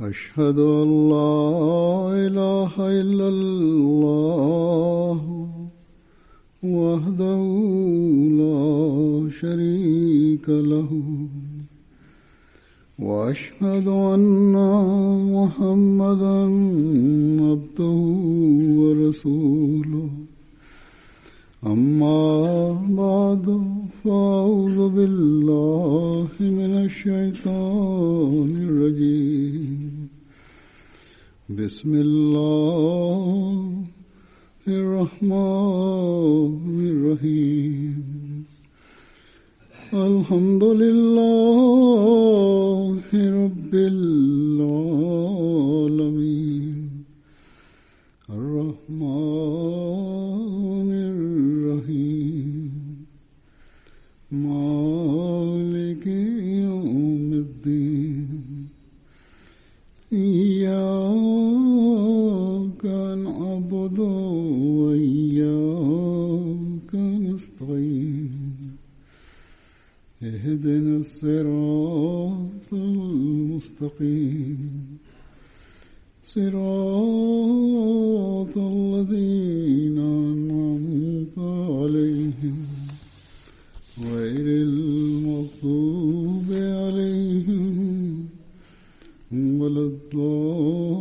أشهد أن لا إله إلا الله وحده لا شريك له وأشهد أن محمدا عبده ورسوله أما بعد فأعوذ بالله من الشيطان الرجيم بسم الله الرحمن الرحيم الحمد لله رب العالمين الرحمن الرحيم مالك يوم الدين إياك نعبد وإياك نستعين اهدنا الصراط المستقيم صراط الذين أنعمت عليهم غير المغضوب عليهم ولا الضالين.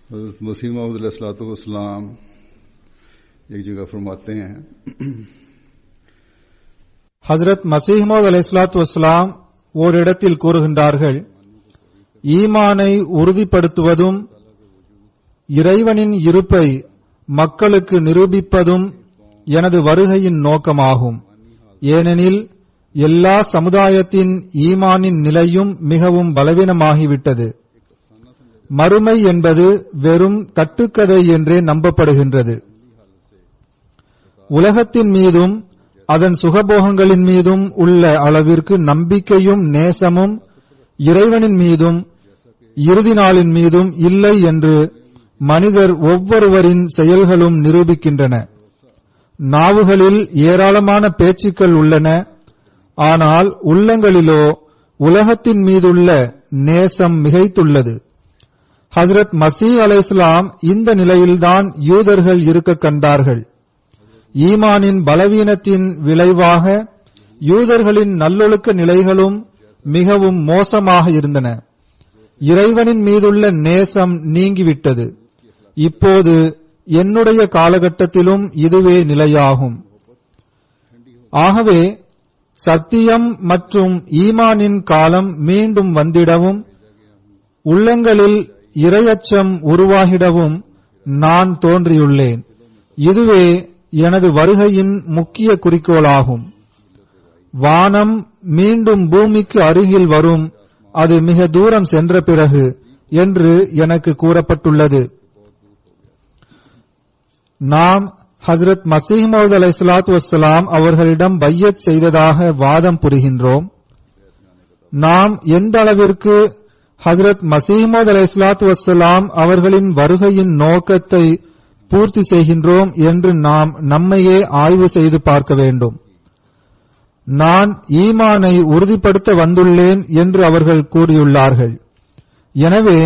हज़रत मसीह मौऊद अलैहिस्सलाम एक जगह फरमाते हैं, ஹஜ்ரத் மஸீஹ் மவ்ஊத் அலைஹிஸ்ஸலாத்து வஸ்ஸலாம் ஓரிடத்தில் கூறுகின்றார்கள், ஈமானை உறுதிப்படுத்துவதும் இறைவனின் இருப்பை மக்களுக்கு நிரூபிப்பதும் எனது வருகையின் நோக்கமாகும். ஏனெனில் எல்லா சமுதாயத்தின் ஈமானின் நிலையும் மிகவும் பலவீனமாகிவிட்டது. மறுமை என்பது வெறும் கட்டுக்கதை என்றே நம்பப்படுகின்றது. உலகத்தின் மீதும் அதன் சுகபோகங்களின் மீதும் உள்ள அளவிற்கு நம்பிக்கையும் நேசமும் இறைவனின் மீதும் இறுதி நாளின் மீதும் இல்லை என்று மனிதர் ஒவ்வொருவரின் செயல்களும் நிரூபிக்கின்றன. நாவுகளில் ஏராளமான பேச்சுக்கள் உள்ளன, ஆனால் உள்ளங்களிலோ உலகத்தின் மீதுள்ள நேசம் மிகைத்துள்ளது. ஹஜ்ரத் மஸீஹ் அலைஹிஸ்ஸலாம் இந்த நிலையில்தான் யூதர்கள் இருக்க கண்டார்கள். ஈமானின் பலவீனத்தின் விளைவாக யூதர்களின் நல்லொழுக்க நிலைகளும் மிகவும் மோசமாக இருந்தன. இறைவனின் மீதுள்ள நேசம் நீங்கிவிட்டது. இப்போது என்னுடைய காலகட்டத்திலும் இதுவே நிலையாகும். ஆகவே சத்தியம் மற்றும் ஈமானின் காலம் மீண்டும் வந்திடவும் உள்ளங்களில் இறையச்சம் உருவாகிடவும் நான் தோன்றியுள்ளேன். இதுவே எனது வருகையின் முக்கிய குறிக்கோளாகும். வானம் மீண்டும் பூமிக்கு அருகில் வரும், அது மிக தூரம் சென்ற பிறகு என்று எனக்கு கூறப்பட்டுள்ளது. நாம் ஹஜ்ரத் மஸீஹ் மவ்ஊத் அலைஹிஸ்ஸலாத்து வஸ்ஸலாம் அவர்களிடம் பையத் செய்ததாக வாதம் புரிகின்றோம். நாம் எந்த அளவிற்கு ஹஜ்ரத் மஸீஹ் மவ்ஊத் அலைஹிஸ்ஸலாத்து வஸ்ஸலாம் அவர்களின் வருகையின் நோக்கத்தை பூர்த்தி செய்கின்றோம் என்று நாம் நம்மையே ஆய்வு செய்து பார்க்க வேண்டும். நான் ஈமானை உறுதிப்படுத்த வந்துள்ளேன் என்று அவர்கள் கூறியுள்ளார்கள். எனவே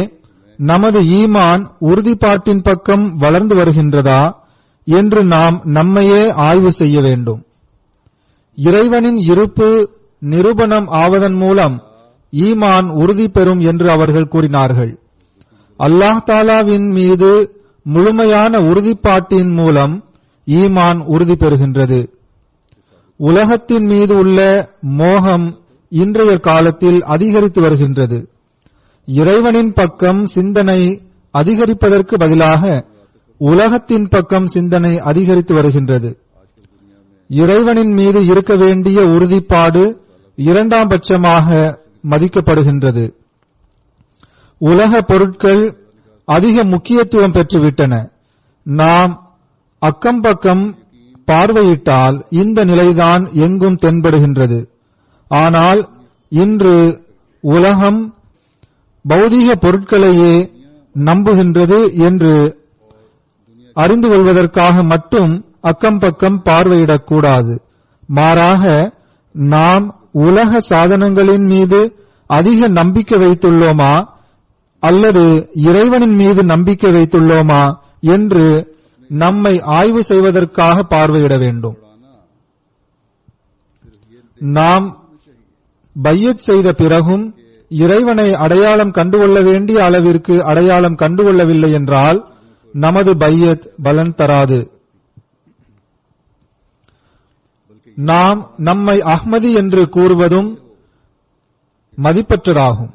நமது ஈமான் உறுதிப்பாட்டின் பக்கம் வளர்ந்து வருகின்றதா என்று நாம் நம்மையே ஆய்வு செய்ய வேண்டும். இறைவனின் இருப்பு நிரூபணம் ஆவதன் மூலம் ஈமான் உறுதி பெறும் என்று அவர்கள் கூறினார்கள். அல்லாஹ் தாலாவின் மீது முழுமையான உறுதிப்பாட்டின் மூலம் ஈமான் உறுதி பெறுகின்றது. உலகத்தின் மீது உள்ள மோகம் இன்றைய காலத்தில் அதிகரித்து வருகின்றது. இறைவனின் பக்கம் சிந்தனை அதிகரிப்பதற்கு பதிலாக உலகத்தின் பக்கம் சிந்தனை அதிகரித்து வருகின்றது. இறைவனின் மீது இருக்க வேண்டிய உறுதிப்பாடு இரண்டாம் பட்சமாக மதிக்கப்படுகின்றது. உலக பொருட்கள் அதிக முக்கியத்துவம் பெற்றுவிட்டன. நாம் அக்கம் பக்கம் பார்வையிட்டால் இந்த நிலைதான் எங்கும் தென்படுகின்றது. ஆனால் இன்று உலகம் பௌதீக பொருட்களையே நம்புகின்றது என்று அறிந்து கொள்வதற்காக மட்டும் அக்கம் பக்கம் பார்வையிடக்கூடாது. மாறாக நாம் உலக சாதனங்களின் மீது அதிக நம்பிக்கை வைத்துள்ளோமா அல்லது இறைவனின் மீது நம்பிக்கை வைத்துள்ளோமா என்று நம்மை ஆய்வு செய்வதற்காக பார்வையிட வேண்டும். நாம் பையத் செய்த பிறகும் இறைவனை அடையாளம் கண்டுகொள்ள வேண்டிய அளவிற்கு அடையாளம் கண்டுகொள்ளவில்லை என்றால் நமது பையத் பலன் தராது. நாம் நம்மை அஹ்மதி என்று கூறுவதும் மதிப்பற்றதாகும்.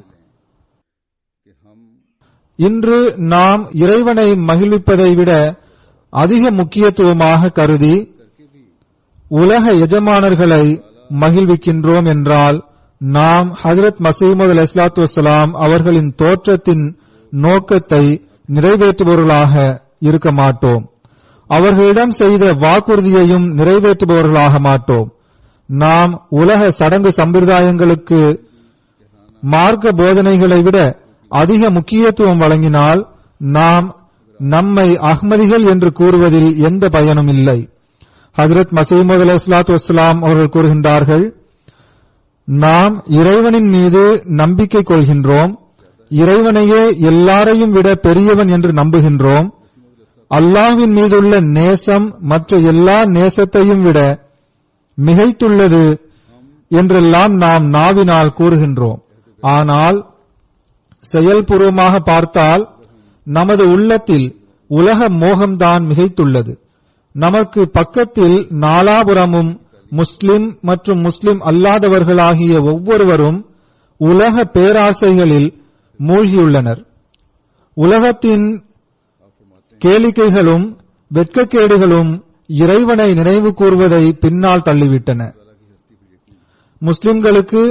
இன்று நாம் இறைவனை மகிழ்விப்பதை விட அதிக முக்கியத்துவமாக கருதி உலக எஜமானர்களை மகிழ்விக்கின்றோம் என்றால் நாம் ஹஜ்ரத் மஸீஹ் மவ்ஊத் அலைஹிஸ்ஸலாத்து வஸ்ஸலாம் அவர்களின் தோற்றத்தின் நோக்கத்தை நிறைவேற்றுபவர்களாக இருக்க மாட்டோம். அவர்களிடம் செய்த வாக்குறுதியையும் நிறைவேற்றுபவர்களாக மாட்டோம். நாம் உலக சடங்கு சம்பிரதாயங்களுக்கு மார்க்க போதனைகளை விட அதிக முக்கியத்துவம் வழங்கினால் நாம் நம்மை அஹ்மதிகள் என்று கூறுவதில் எந்த பயனும் இல்லை. ஹஜ்ரத் மஸீஹ் மவ்ஊத் அலைஹிஸ்ஸலாத்து வஸ்ஸலாம் அவர்கள் கூறுகின்றார்கள், நாம் இறைவனின் மீது நம்பிக்கை கொள்கின்றோம், இறைவனையே எல்லாரையும் விட பெரியவன் என்று நம்புகின்றோம், அல்லாஹ்வின் மீதுள்ள நேசம் மற்ற எல்லா நேசத்தையும் விட மிகைத்துள்ளது என்றெல்லாம் நாம் நாவினால் கூறுகின்றோம். ஆனால் செயல்பூர்வமாக பார்த்தால் நமது உள்ளத்தில் உலக மோகம்தான் மிகைத்துள்ளது. நமக்கு பக்கத்தில் நாலாபுரமும் முஸ்லிம் மற்றும் முஸ்லிம் அல்லாதவர்களாகிய ஒவ்வொருவரும் உலக பேராசைகளில் மூழ்கியுள்ளனர். உலகத்தின் கேளிக்கைகளும் வெட்கக்கேடுகளும் இறைவனை நினைவு கூறுவதை பின்னால் தள்ளிவிட்டன. முஸ்லிம்களுக்கு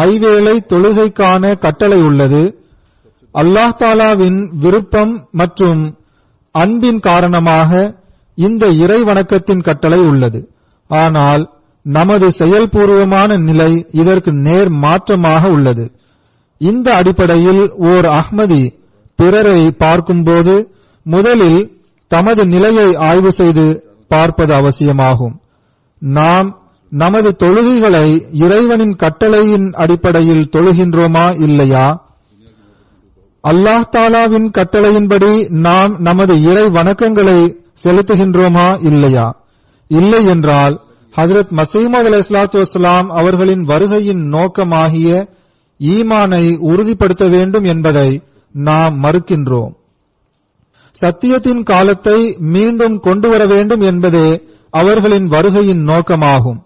ஐவேளை தொழுகைக்கான கட்டளை உள்ளது. அல்லாஹ் தாலாவின் விருப்பம் மற்றும் அன்பின் காரணமாக இந்த இறை வணக்கத்தின் கட்டளை உள்ளது. ஆனால் நமது செயல்பூர்வமான நிலை இதற்கு நேர் மாற்றமாக உள்ளது. இந்த அடிப்படையில் ஓர் அஹ்மதி பிறரை பார்க்கும்போது முதலில் தமது நிலையை ஆய்வு செய்து பார்ப்பது அவசியமாகும். நாம் நமது தொழுகைகளை இறைவனின் கட்டளையின் அடிப்படையில் தொழுகின்றோமா இல்லையா? அல்லாஹ் தாலாவின் கட்டளையின்படி நாம் நமது இறை வணக்கங்களை செலுத்துகின்றோமா இல்லையா? இல்லை என்றால் ஹஜ்ரத் மஸீஹ் மவ்ஊத் அலைஹிஸ்ஸலாத்து வஸ்ஸலாம் அவர்களின் வருகையின் நோக்கமாகிய ஈமானை உறுதிப்படுத்த வேண்டும் என்பதை நாம் மறுக்கின்றோம். சத்தியத்தின் காலத்தை மீண்டும் கொண்டு வர வேண்டும் என்பதே அவர்களின் வருகையின் நோக்கமாகும்.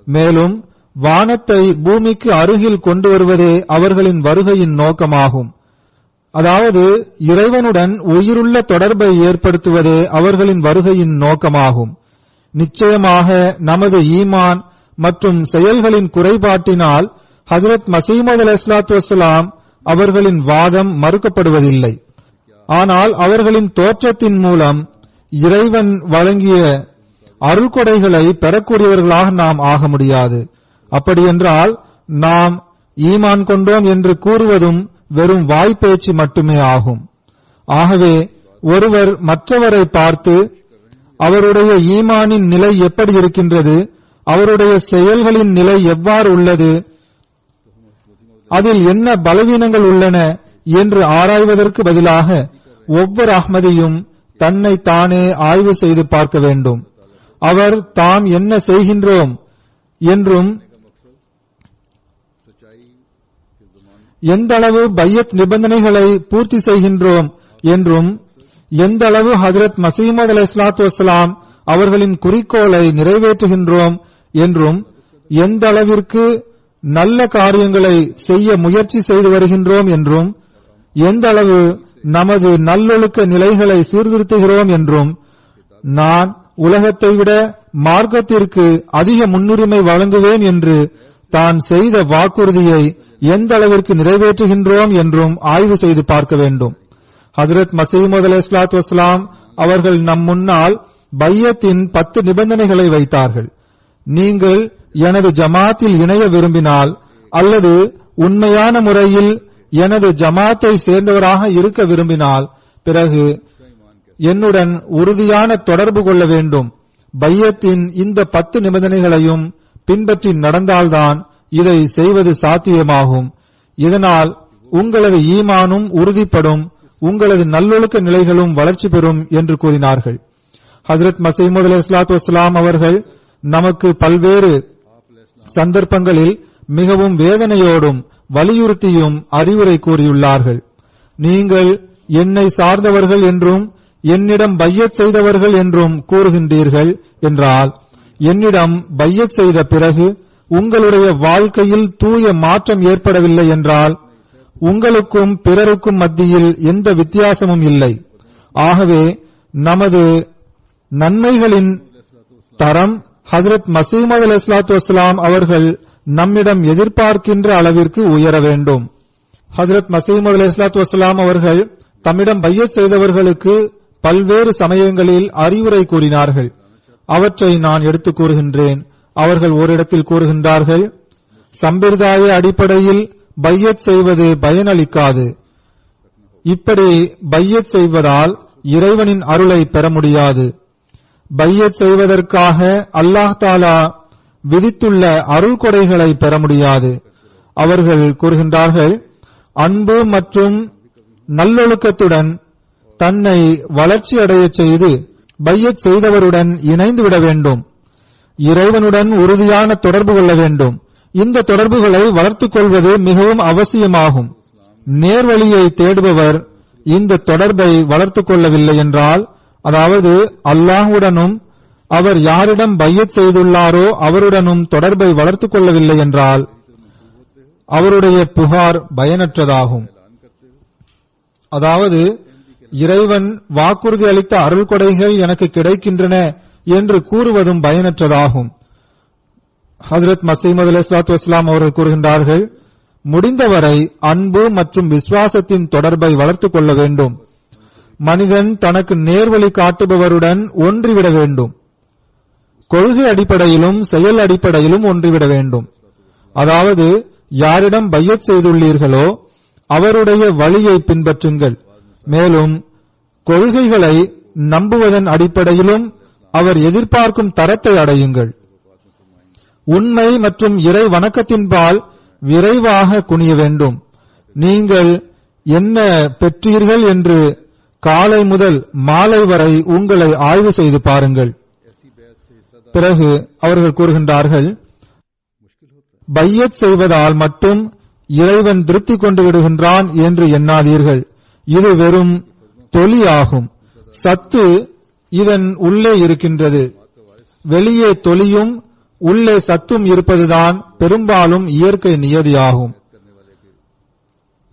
மேலும் வானத்தை பூமிக்கு அருகில் கொண்டு வருவதே அவர்களின் வருகையின் நோக்கமாகும். அதாவது இறைவனுடன் உயிருள்ள தொடர்பை ஏற்படுத்துவதே அவர்களின் வருகையின் நோக்கமாகும். நிச்சயமாக நமது ஈமான் மற்றும் செயல்களின் குறைபாட்டினால் ஹஜ்ரத் மஸீஹ் மவ்ஊத் அலைஹிஸ்ஸலாத்து வஸ்ஸலாம் அவர்களின் வாதம் மறுக்கப்படுவதில்லை. ஆனால் அவர்களின் தோற்றத்தின் மூலம் இறைவன் வழங்கிய அருள்கொடைகளை பெறக்கூடியவர்களாக நாம் ஆக முடியாது. அப்படியென்றால் நாம் ஈமான் கொண்டோம் என்று கூறுவதும் வெறும் வாய்ப்பேச்சு மட்டுமே ஆகும். ஆகவே ஒருவர் மற்றவரை பார்த்து அவருடைய ஈமானின் நிலை எப்படி இருக்கின்றது, அவருடைய செயல்களின் நிலை எவ்வாறு உள்ளது, அதில் என்ன பலவீனங்கள் உள்ளன என்று ஆராய்வதற்கு பதிலாக ஒவ்வொரு அஹ்மதியும் தன்னை தானே ஆய்வு செய்து பார்க்க வேண்டும். அவர் தாம் என்ன செய்கின்றோம் என்றும் எந்த அளவு பையத் நிபந்தனைகளை பூர்த்தி செய்கின்றோம் என்றும் எந்த அளவு ஹஜ்ரத் மஸீஹ் மவ்ஊத் அலைஹிஸ்ஸலாத்து வஸ்ஸலாம் அவர்களின் குறிக்கோளை நிறைவேற்றுகின்றோம் என்றும் எந்த அளவிற்கு நல்ல காரியங்களை செய்ய முயற்சி செய்து வருகின்றோம் என்றும் எந்த அளவு நமது நல்லொழுக்க நிலைகளை சீர்திருத்துகிறோம் என்றும் நான் உலகத்தை விட மார்க்கத்திற்கு அதிக முன்னுரிமை வழங்குவேன் என்று தான் செய்த வாக்குறுதியை எந்த அளவிற்கு நிறைவேற்றுகின்றோம் என்றும் ஆய்வு செய்து பார்க்க வேண்டும். ஹஜ்ரத் மஸீஹ் மவ்ஊத் அலைஹிஸ்ஸலாத்து வஸ்ஸலாம் அவர்கள் நம் முன்னால் பையத்தின் 10 நிபந்தனைகளை வைத்தார்கள். நீங்கள் எனது ஜமாத்தில் இணைய விரும்பினால் அல்லது உண்மையான முறையில் எனது ஜமாத்தை சேர்ந்தவராக இருக்க விரும்பினால் பிறகு என்னுடன் உறுதியான தொடர்பு கொள்ள வேண்டும். பையத்தின் இந்த 10 நிபந்தனைகளையும் பின்பற்றி நடந்தால்தான் இதை செய்வது சாத்தியமாகும். இதனால் உங்களது ஈமானும் உறுதிப்படும், உங்களது நல்லொழுக்க நிலைகளும் வளர்ச்சி பெறும் என்று கூறினார்கள். ஹஜ்ரத் மஸீஹ் மவ்ஊத் அலைஹிஸ்ஸலாத்து வஸ்ஸலாம் அவர்கள் நமக்கு பல்வேறு சந்தர்ப்பங்களில் மிகவும் வேதனையோடும் வலியுறுத்தியும் அறிவுரை கூறியுள்ளார்கள். நீங்கள் என்னை சார்ந்தவர்கள் என்றும் என்னிடம் பையத் செய்தவர்கள் என்றும் கூறுகின்றீர்கள் என்றால், என்னிடம் பையத் செய்த பிறகு உங்களுடைய வாழ்க்கையில் தூய மாற்றம் ஏற்படவில்லை என்றால் உங்களுக்கும் பிறருக்கும் மத்தியில் எந்த வித்தியாசமும் இல்லை. ஆகவே நமது நன்மைகளின் தரம் ஹஜ்ரத் மஸீஹ் மவ்ஊத் அலைஹிஸ்ஸலாத்து வஸ்ஸலாம் அவர்கள் நம்மிடம் எதிர்பார்க்கின்ற அளவிற்கு உயர வேண்டும். ஹஜ்ரத் மஸீஹ் மவ்ஊத் அலைஹிஸ்ஸலாத்து வஸ்ஸலாம் அவர்கள் தம்மிடம் பையத் செய்தவர்களுக்கு பல்வேறு சமயங்களில் அறிவுரை கூறினார்கள். அவற்றை நான் எடுத்துக் கூறுகின்றேன். அவர்கள் ஓரிடத்தில் கூறுகின்றார்கள், சம்பிரதாய அடிப்படையில் பையத் செய்வது பயனளிக்காது. இப்படி பையத் செய்வதால் இறைவனின் அருளை பெற முடியாது. பையத் செய்வதற்காக அல்லாஹ் தஆலா விதித்துள்ள அருள் கொடைகளை பெற முடியாது. அவர்கள் கூறுகின்றார்கள், அன்பு மற்றும் நல்லொழுக்கத்துடன் தன்னை வளர்ச்சி அடைய செய்து பையத் செய்தவருடன் இணைந்து விட வேண்டும். இறைவனுடன் உறுதியான தொடர்பு கொள்ள வேண்டும். இந்த தொடர்புகளை வளர்த்துக் கொள்வது மிகவும் அவசியமாகும். நேர்வழியை தேடுபவர் இந்த தொடர்பை வளர்த்துக் கொள்ளவில்லை என்றால், அதாவது அல்லாஹ்வுடனும் அவர் யாரிடம் பையத் செய்துள்ளாரோ அவருடனும் தொடர்பை வளர்த்துக் கொள்ளவில்லை என்றால் அவருடைய புகார் பயனற்றதாகும். அதாவது இறைவன் வாக்குறுதி அளித்த அருள் கொடைகள் எனக்கு கிடைக்கின்றன என்று கூறுவதும் பயனற்றதாகும். ஹஜ்ரத் மஸீஹ் மவ்ஊத் அலைஹிஸ்ஸலாத்து வஸ்ஸலாம் அவர்கள் கூறுகின்றார்கள், முடிந்தவரை அன்பு மற்றும் விசுவாசத்தின் தொடர்பை வளர்த்துக் கொள்ள வேண்டும். மனிதன் தனக்கு நேர்வழி காட்டுபவருடன் ஒன்றிவிட வேண்டும். கொள்கை அடிப்படையிலும் செயல் அடிப்படையிலும் ஒன்றிவிட வேண்டும். அதாவது யாரிடம் பையத் செய்துள்ளீர்களோ அவருடைய வழியை பின்பற்றுங்கள். மேலும் கொள்கைகளை நம்புவதன் அடிப்படையிலும் அவர் எதிர்பார்க்கும் தரத்தை அடையுங்கள். உண்மை மற்றும் இறை வணக்கத்தின்பால் விரைவாக குனிய வேண்டும். நீங்கள் என்ன பெற்றீர்கள் என்று காலை முதல் மாலை வரை உங்களை ஆய்வு செய்து பாருங்கள். பிறகு அவர்கள் கூறுகின்றார்கள், பையத் செய்வதால் மட்டும் இறைவன் திருப்தி கொண்டு விடுகின்றான் என்று எண்ணாதீர்கள். இது வெறும் தொலி ஆகும். சத்து இதன் உள்ளே இருக்கின்றது. வெளியே தொலியும் உள்ளே சத்தும் இருப்பதுதான் பெரும்பாலும் இயற்கை நியதியாகும்.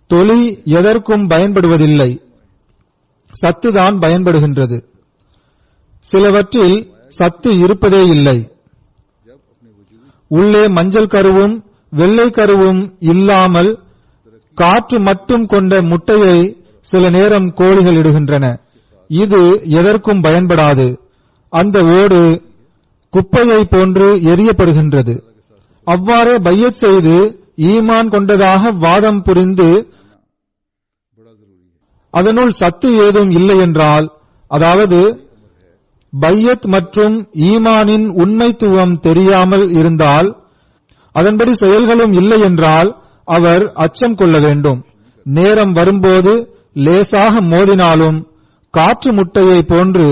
தொலி எதற்கும் பயன்படுவதில்லை, சத்துதான் பயன்படுகின்றது. சிலவற்றில் சத்து இருப்பதே இல்லை. உள்ளே மஞ்சள் கருவும் வெள்ளை கருவும் இல்லாமல் காற்று மட்டும் கொண்ட முட்டையை சில நேரம் கோழிகள் இடுகின்றன. இது எதற்கும் பயன்படாது. அந்த ஓடு குப்பையை போன்று எரியப்படுகின்றது. அவ்வாறே பையத் செய்து ஈமான் கொண்டதாக வாதம் புரிந்து அதனுள் சத்து ஏதும் இல்லை என்றால், அதாவது பையத் மற்றும் ஈமானின் உண்மைத்துவம் தெரியாமல் இருந்தால், அதன்படி செயல்களும் இல்லை என்றால் அவர் அச்சம் கொள்ள வேண்டும். நேரம் வரும்போது லேசாக மோதினாலும் காற்று முட்டையை போன்று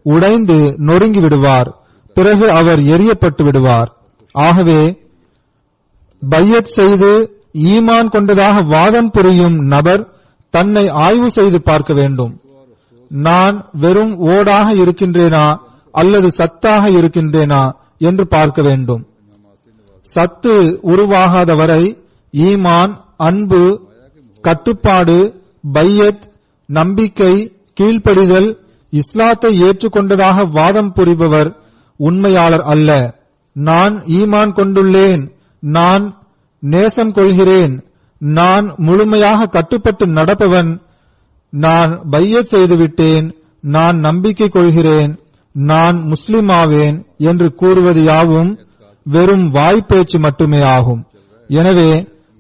உடைந்து நொறுங்கி விடுவார். பிறகு அவர் எரியப்பட்டு விடுவார். ஆகவே பையத் செய்து ஈமான் கொண்டதாக வாதம் புரியும் நபர் தன்னை ஆய்வு செய்து பார்க்க வேண்டும். நான் வெறும் ஓடாக இருக்கின்றேனா அல்லது சத்தாக இருக்கின்றேனா என்று பார்க்க வேண்டும். சத்து உருவாகாத வரை ஈமான், அன்பு, கட்டுப்பாடு, பையத், நம்பிக்கை, கீழ்ப்படிதல், இஸ்லாத்தை ஏற்றுக்கொண்டதாக வாதம் புரிபவர் உண்மையாளர் அல்ல. நான் ஈமான் கொண்டுள்ளேன், நான் நேசம் கொள்கிறேன், நான் முழுமையாக கட்டுப்பட்டு நடப்பவன், நான் பையத் செய்துவிட்டேன், நான் நம்பிக்கை கொள்கிறேன், நான் முஸ்லிம் ஆவேன் என்று கூறுவது யாவும் வெறும் வாய்ப்பேச்சு மட்டுமே ஆகும். எனவே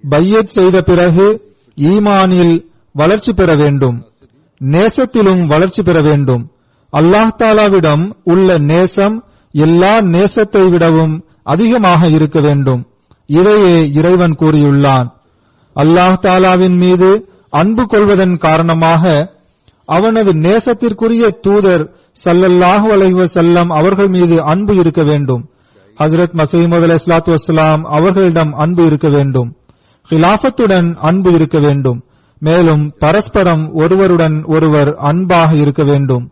பையத் செய்த பிறகு ஈமானில் வளர்ச்சி பெற வேண்டும், நேசத்திலும் வளர்ச்சி பெற வேண்டும். அல்லாஹ் தாலாவிடம் உள்ள நேசம் எல்லா நேசத்தை விடவும் அதிகமாக இருக்க வேண்டும். இதையே இறைவன் கூறியுள்ளான். அல்லாஹ் தாலாவின் மீது அன்பு கொள்வதன் காரணமாக அவனது நேசத்திற்குரிய தூதர் ஸல்லல்லாஹு அலைஹி வஸல்லம் அவர்கள் மீது அன்பு இருக்க வேண்டும். ஹஜ்ரத் மஸீஹ் மவ்ஊத் அலைஹிஸ்ஸலாத்து வஸ்ஸலாம் அவர்களிடம் அன்பு இருக்க வேண்டும். ஹிலாஃபத்துடன் அன்பு இருக்க வேண்டும். மேலும் பரஸ்பரம் ஒருவருடன் ஒருவர் அன்பாக இருக்க வேண்டும்.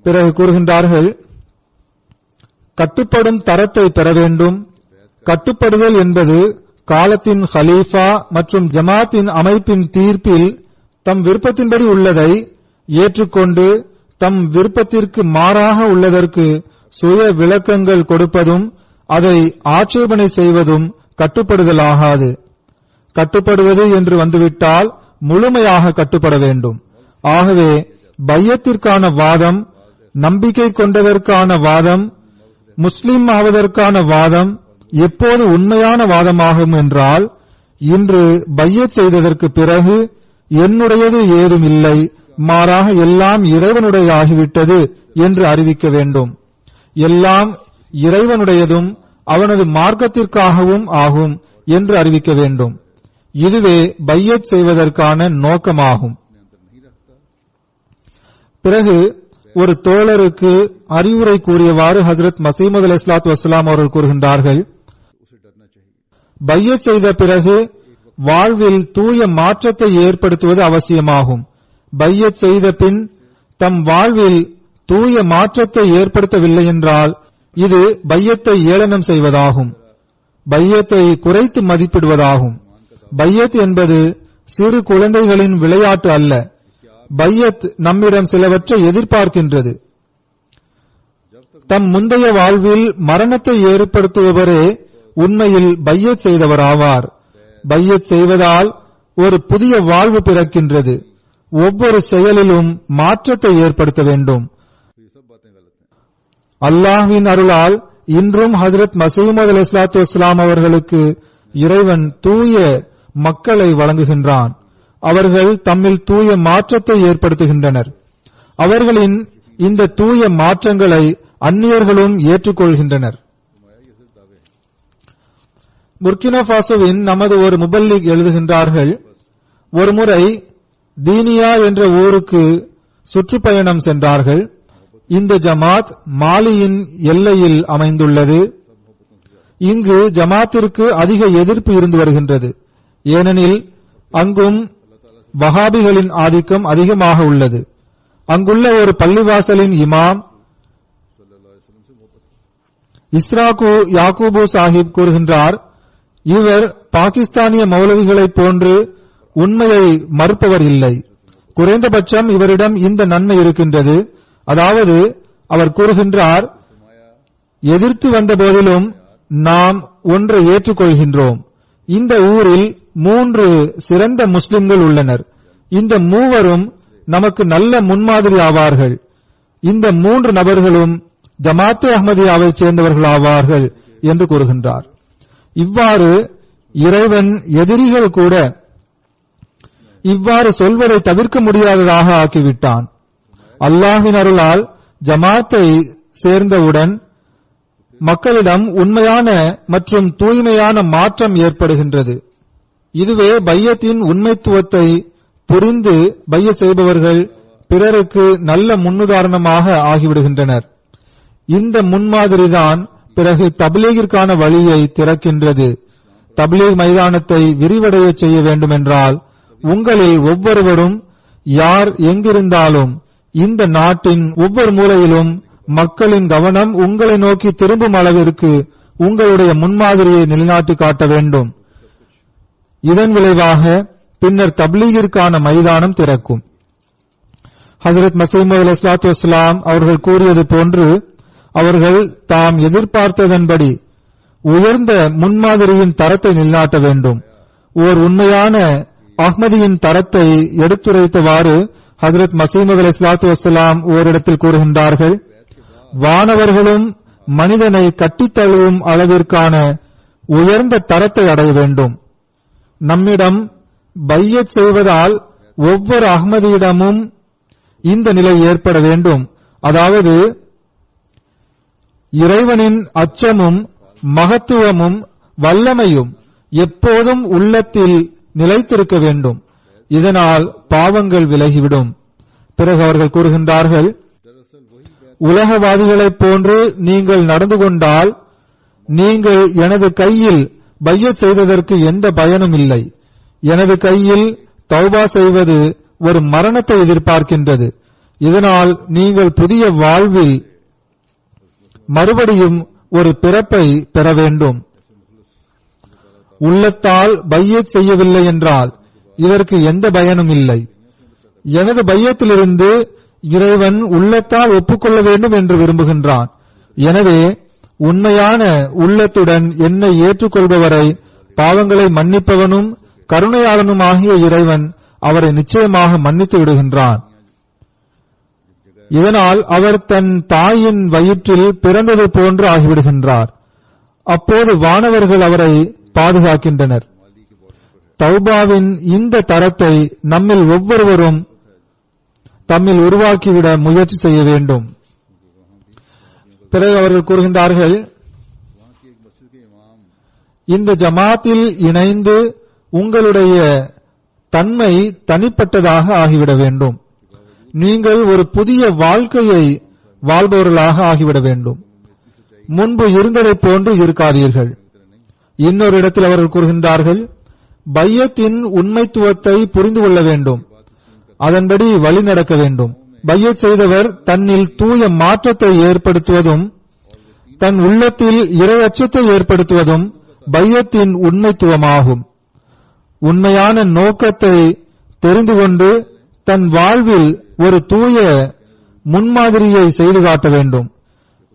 பிறகு கூறுகின்றார்கள், கட்டுப்படும் தரத்தை பெற வேண்டும். கட்டுப்படுதல் என்பது காலத்தின் ஹலீஃபா மற்றும் ஜமாத்தின் அமைப்பின் தீர்ப்பில் தம் விருப்பத்தின்படி உள்ளதை ஏற்றுக்கொண்டு தம் விருப்பத்திற்கு மாறாக உள்ளதற்கு சுய விளக்கங்கள் கொடுப்பதும் அதை ஆட்சேபனை செய்வதும் கட்டுப்படுதலாகாது. கட்டுப்படுவது என்று வந்துவிட்டால் முழுமையாக கட்டுப்பட வேண்டும். ஆகவே பையத்திற்கான வாதம், நம்பிக்கை கொண்டதற்கான வாதம், முஸ்லிம் ஆவதற்கான வாதம் எப்போது உண்மையான வாதமாகும் என்றால், இன்று பையத் செய்ததற்கு பிறகு என்னுடையது ஏதும் இல்லை, மாறாக எல்லாம் இறைவனுடையதாகிவிட்டது என்று அறிவிக்க வேண்டும். எல்லாம் இறைவனுடையதும் அவனது மார்க்கத்திற்காகவும் ஆகும் என்று அறிவிக்க வேண்டும். இதுவே பையத் செய்வதற்கான நோக்கமாகும். பிறகு ஒரு தோழருக்கு அறிவுரை கூறியவாறு ஹஜ்ரத் மஸீஹ் மவ்ஊத் அலைஹிஸ்ஸலாத்து வஸ்ஸலாம் அவர்கள் கூறுகின்றார்கள், பையத் செய்த பிறகு வாழ்வில் தூய மாற்றத்தை ஏற்படுத்துவது அவசியமாகும். பையத் செய்த பின் தம் வாழ்வில் தூய மாற்றத்தை ஏற்படுத்தவில்லை என்றால் இது பையத்தை ஏளனம் செய்வதாகும், பையத்தை குறைத்து மதிப்பிடுவதாகும். பையத் என்பது சிறு குழந்தைகளின் விளையாட்டு அல்ல. பையத் நம்மிடம் சிலவற்றை எதிர்பார்க்கின்றது. தம் முந்தைய வாழ்வில் மரணத்தை ஏற்படுத்துபவரே உண்மையில் பையத் செய்தவராவார். பையத் செய்வதால் ஒரு புதிய வாழ்வு பிறக்கின்றது. ஒவ்வொரு செயலிலும் மாற்றத்தை ஏற்படுத்த வேண்டும். அல்லாஹ்வின் அருளால் இன்றும் ஹஜ்ரத் மஸீஹ் மவ்ஊத் அலைஹிஸ்ஸலாத்து வஸ்ஸலாம் அவர்களுக்கு இறைவன் தூய மக்களை வழங்குகின்றான். அவர்கள் தம்மில் தூய மாற்றத்தை ஏற்படுத்துகின்றனர். அவர்களின் இந்த தூய மாற்றங்களை அந்நியர்களும் ஏற்றுக்கொள்கின்றனர். புர்கினா ஃபாசோவின் நமது ஒரு முபல்லிக் எழுதுகின்றார்கள், ஒருமுறை தீனியா என்ற ஊருக்கு சுற்றுப்பயணம் சென்றார்கள். இந்த ஜமாத் மாலியின் எல்லையில் அமைந்துள்ளது. இங்கு ஜமாத்திற்கு அதிக எதிர்ப்பு இருந்து வருகின்றது. ஏனெனில் அங்கும் வஹாபிகளின் ஆதிக்கம் அதிகமாக உள்ளது. அங்குள்ள ஒரு பள்ளிவாசலின் இமாம் இஸ்ராகு யாக்கூபு சாஹிப் கூறுகின்றார், இவர் பாகிஸ்தானிய மௌலவிகளைப் போன்று உண்மையை மறுப்பவர் இல்லை. குறைந்தபட்சம் இவரிடம் இந்த நன்மை இருக்கின்றது. அதாவது அவர் கூறுகின்றார், எதிர்த்து வந்த போதிலும் நாம் ஒன்றை ஏற்றுக்கொள்கின்றோம். இந்த ஊரில் 3 சிறந்த முஸ்லிம்கள் உள்ளனர். இந்த மூவரும் நமக்கு நல்ல முன்மாதிரி ஆவார்கள். இந்த 3 நபர்களும் ஜமாத்தே அஹ்மதியாவை சேர்ந்தவர்களாவார்கள் என்று கூறுகின்றார். இவ்வாறு இறைவன் எதிரிகள் கூட இவ்வாறு சொல்வதை தவிர்க்க முடியாததாக ஆக்கிவிட்டான். அல்லாஹ்வின் அருளால் ஜமாத்தை சேர்ந்தவுடன் மக்களிடம் உண்மையான மற்றும் தூய்மையான மாற்றம் ஏற்படுகின்றது. இதுவே பையத்தின் உண்மைத்துவத்தை புரிந்து பையத் செய்பவர்கள் பிறருக்கு நல்ல முன்னுதாரணமாக ஆகிவிடுகின்றனர். இந்த முன்மாதிரிதான் பிறகு தப்லீகிற்கான வழியை திறக்கின்றது. தப்லீக் மைதானத்தை விரிவடைய செய்ய வேண்டுமென்றால் உங்களில் ஒவ்வொருவரும் யார் எங்கிருந்தாலும் இந்த நாட்டின் ஒவ்வொரு மூலையிலும் மக்களின் கவனம் உங்களை நோக்கி திரும்பும் அளவிற்கு உங்களுடைய முன்மாதிரியை நிலைநாட்டி காட்ட வேண்டும். இதன் விளைவாக பின்னர் தப்லீகிற்கான மைதானம் திறக்கும். ஹஜ்ரத் மஸீஹ் மவ்ஊத் அலைஹிஸ்ஸலாத்து வஸ்ஸலாம் அவர்கள் கூறியது போன்று அவர்கள் தாம் எதிர்பார்த்ததன்படி உயர்ந்த முன்மாதிரியின் தரத்தை நிலைநாட்ட வேண்டும். ஓர் உண்மையான அஹ்மதியின் தரத்தை எடுத்துரைத்தவாறு ஹஜ்ரத் மஸீஹ் மவ்ஊத் அலைஹிஸ்ஸலாத்து வஸ்ஸலாம் ஓரிடத்தில் கூறுகின்றார்கள், வானவர்களும் மனிதனை கட்டித்தழுவும் அளவிற்கான உயர்ந்த தரத்தை அடைய வேண்டும். நம்மிடம் பையத் செய்வதால் ஒவ்வொரு அஹ்மதியிடமும் இந்த நிலை ஏற்பட வேண்டும். அதாவது இறைவனின் அச்சமும் மகத்துவமும் வல்லமையும் எப்போதும் உள்ளத்தில் நிலைத்திருக்க வேண்டும். இதனால் பாவங்கள் விலகிவிடும். பிறகு அவர்கள் கூறுகின்றார்கள், உலகவாதிகளைப் போன்று நீங்கள் நடந்து கொண்டால் நீங்கள் எனது கையில் பையத் செய்ததற்கு எந்த பயனும் இல்லை. எனது கையில் தௌபா செய்வது ஒரு மரணத்தை எதிர்பார்க்கின்றது. இதனால் நீங்கள் புதிய வாழ்வில் மறுபடியும் ஒரு பிறப்பை பெற வேண்டும். உள்ளத்தால் பையத் செய்யவில்லை என்றால் இதற்கு எந்த பயனும் இல்லை. எனது பையத்திலிருந்து இறைவன் உள்ளத்தால் ஒப்புக்கொள்ள வேண்டும் என்று விரும்புகின்றான். எனவே உண்மையான உள்ளத்துடன் என்னை ஏற்றுக்கொள்பவரை பாவங்களை மன்னிப்பவனும் கருணையாளனும் ஆகிய இறைவன் அவரை நிச்சயமாக மன்னித்து விடுகின்றான். இதனால் அவர் தன் தாயின் வயிற்றில் பிறந்தது போன்று ஆகிவிடுகின்றார். அப்போது வானவர்கள் அவரை பாதுகாக்கின்றனர். தௌபாவின் இந்த தரத்தை நம்மில் ஒவ்வொருவரும் தம்மில் உருவாக்கிவிட முயற்சி செய்ய வேண்டும். பிறகு அவர்கள் கூறுகின்றார்கள், இந்த ஜமாத்தில் இணைந்து உங்களுடைய தன்மை தனிப்பட்டதாக ஆகிவிட வேண்டும். நீங்கள் ஒரு புதிய வாழ்க்கையை வாழ்பவர்களாக ஆகிவிட வேண்டும். முன்பு இருந்ததைப் போன்று இருக்காதீர்கள். இன்னொரு இடத்தில் அவர்கள் கூறுகின்றார்கள், பையத்தின் உண்மைத்துவத்தை புரிந்து கொள்ள வேண்டும், அதன்படி வழி நடக்க வேண்டும். பையத் செய்தவர் தன்னில் தூய மாற்றத்தை ஏற்படுத்துவதும் தன் உள்ளத்தில் இறை அச்சத்தை ஏற்படுத்துவதும் பையத்தின் உண்மைத்துவமாகும். உண்மையான நோக்கத்தை தெரிந்து கொண்டு தன் வாழ்வில் ஒரு தூய முன்மாதிரியை செய்து காட்ட வேண்டும்.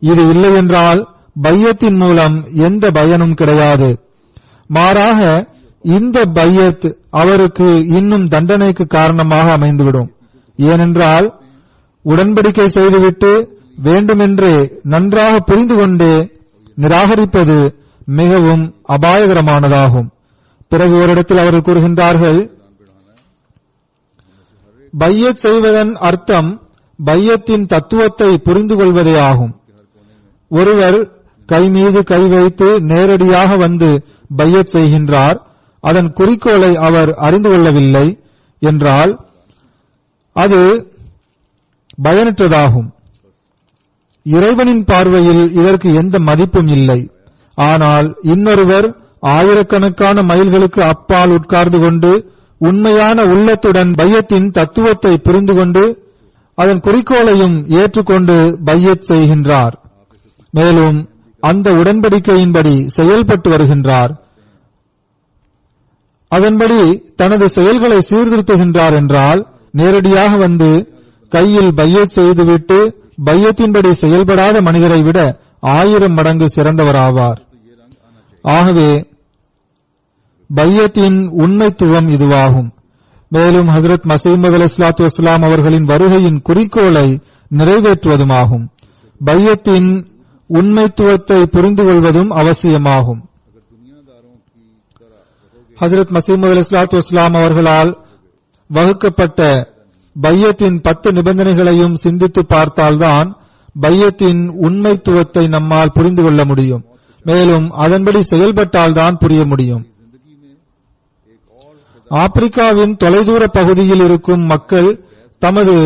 இது இல்லை என்றால் பையத்தின் மூலம் எந்த பயனும் கிடையாது. மாறாக இந்த பையத் அவருக்கு இன்னும் தண்டனைக்கு காரணமாக அமைந்துவிடும். ஏனென்றால் உடன்படிக்கை செய்துவிட்டு வேண்டுமென்றே நன்றாக புரிந்து கொண்டு நிராகரிப்பது மிகவும் அபாயகரமானதாகும். பிறகு ஒரு இடத்தில் அவர்கள் கூறுகின்றார்கள், பையத் செய்வதன் அர்த்தம் பையத்தின் தத்துவத்தை புரிந்து கொள்வதே ஆகும். ஒருவர் கை மீது கை வைத்து நேரடியாக வந்து பையத் செய்கின்றார், அதன் குறிக்கோளை அவர் அறிந்து கொள்ளவில்லை என்றால் அது பயனற்றதாகும். இறைவனின் பார்வையில் இதற்கு எந்த மதிப்பும் இல்லை. ஆனால் இன்னொருவர் ஆயிரக்கணக்கான மைல்களுக்கு அப்பால் உட்கார்ந்து கொண்டு உண்மையான உள்ளத்துடன் பையத்தின் தத்துவத்தை புரிந்து கொண்டு அதன் குறிக்கோளையும் ஏற்றுக்கொண்டு பையத் செய்கின்றார். மேலும் அந்த உடன்படிக்கையின்படி செயல்பட்டு வருகின்றார். அதன்படி தனது செயல்களை சீர்திருத்துகின்றார் என்றால் நேரடியாக வந்து கையில் பையத் செய்துவிட்டு பையத்தின்படி செயல்படாத மனிதரை விட 1000 மடங்கு சிறந்தவராவார். ஆகவே பையத்தின் உண்மைத்துவம் இதுவாகும். மேலும் ஹஜ்ரத் மஸீஹ் அலைஹிஸ்ஸலாத்து வஸ்ஸலாம் அவர்களின் வருகையின் குறிக்கோளை நிறைவேற்றுவதுமாகும். பையத்தின் உண்மைத்துவத்தை புரிந்து கொள்வதும் அவசியமாகும். ஹஜ்ரத் மஸீஹ் அலைஹிஸ்ஸலாத்து வஸ்ஸலாம் அவர்களால் வகுக்கப்பட்ட பையத்தின் 10 நிபந்தனைகளையும் சிந்தித்து பார்த்தால்தான் பையத்தின் உண்மைத்துவத்தை நம்மால் புரிந்து கொள்ள முடியும். மேலும் அதன்படி செயல்பட்டால்தான் புரிய முடியும். ஆப்பிரிக்காவின் தொலைதூர பகுதியில் இருக்கும் மக்கள் தமது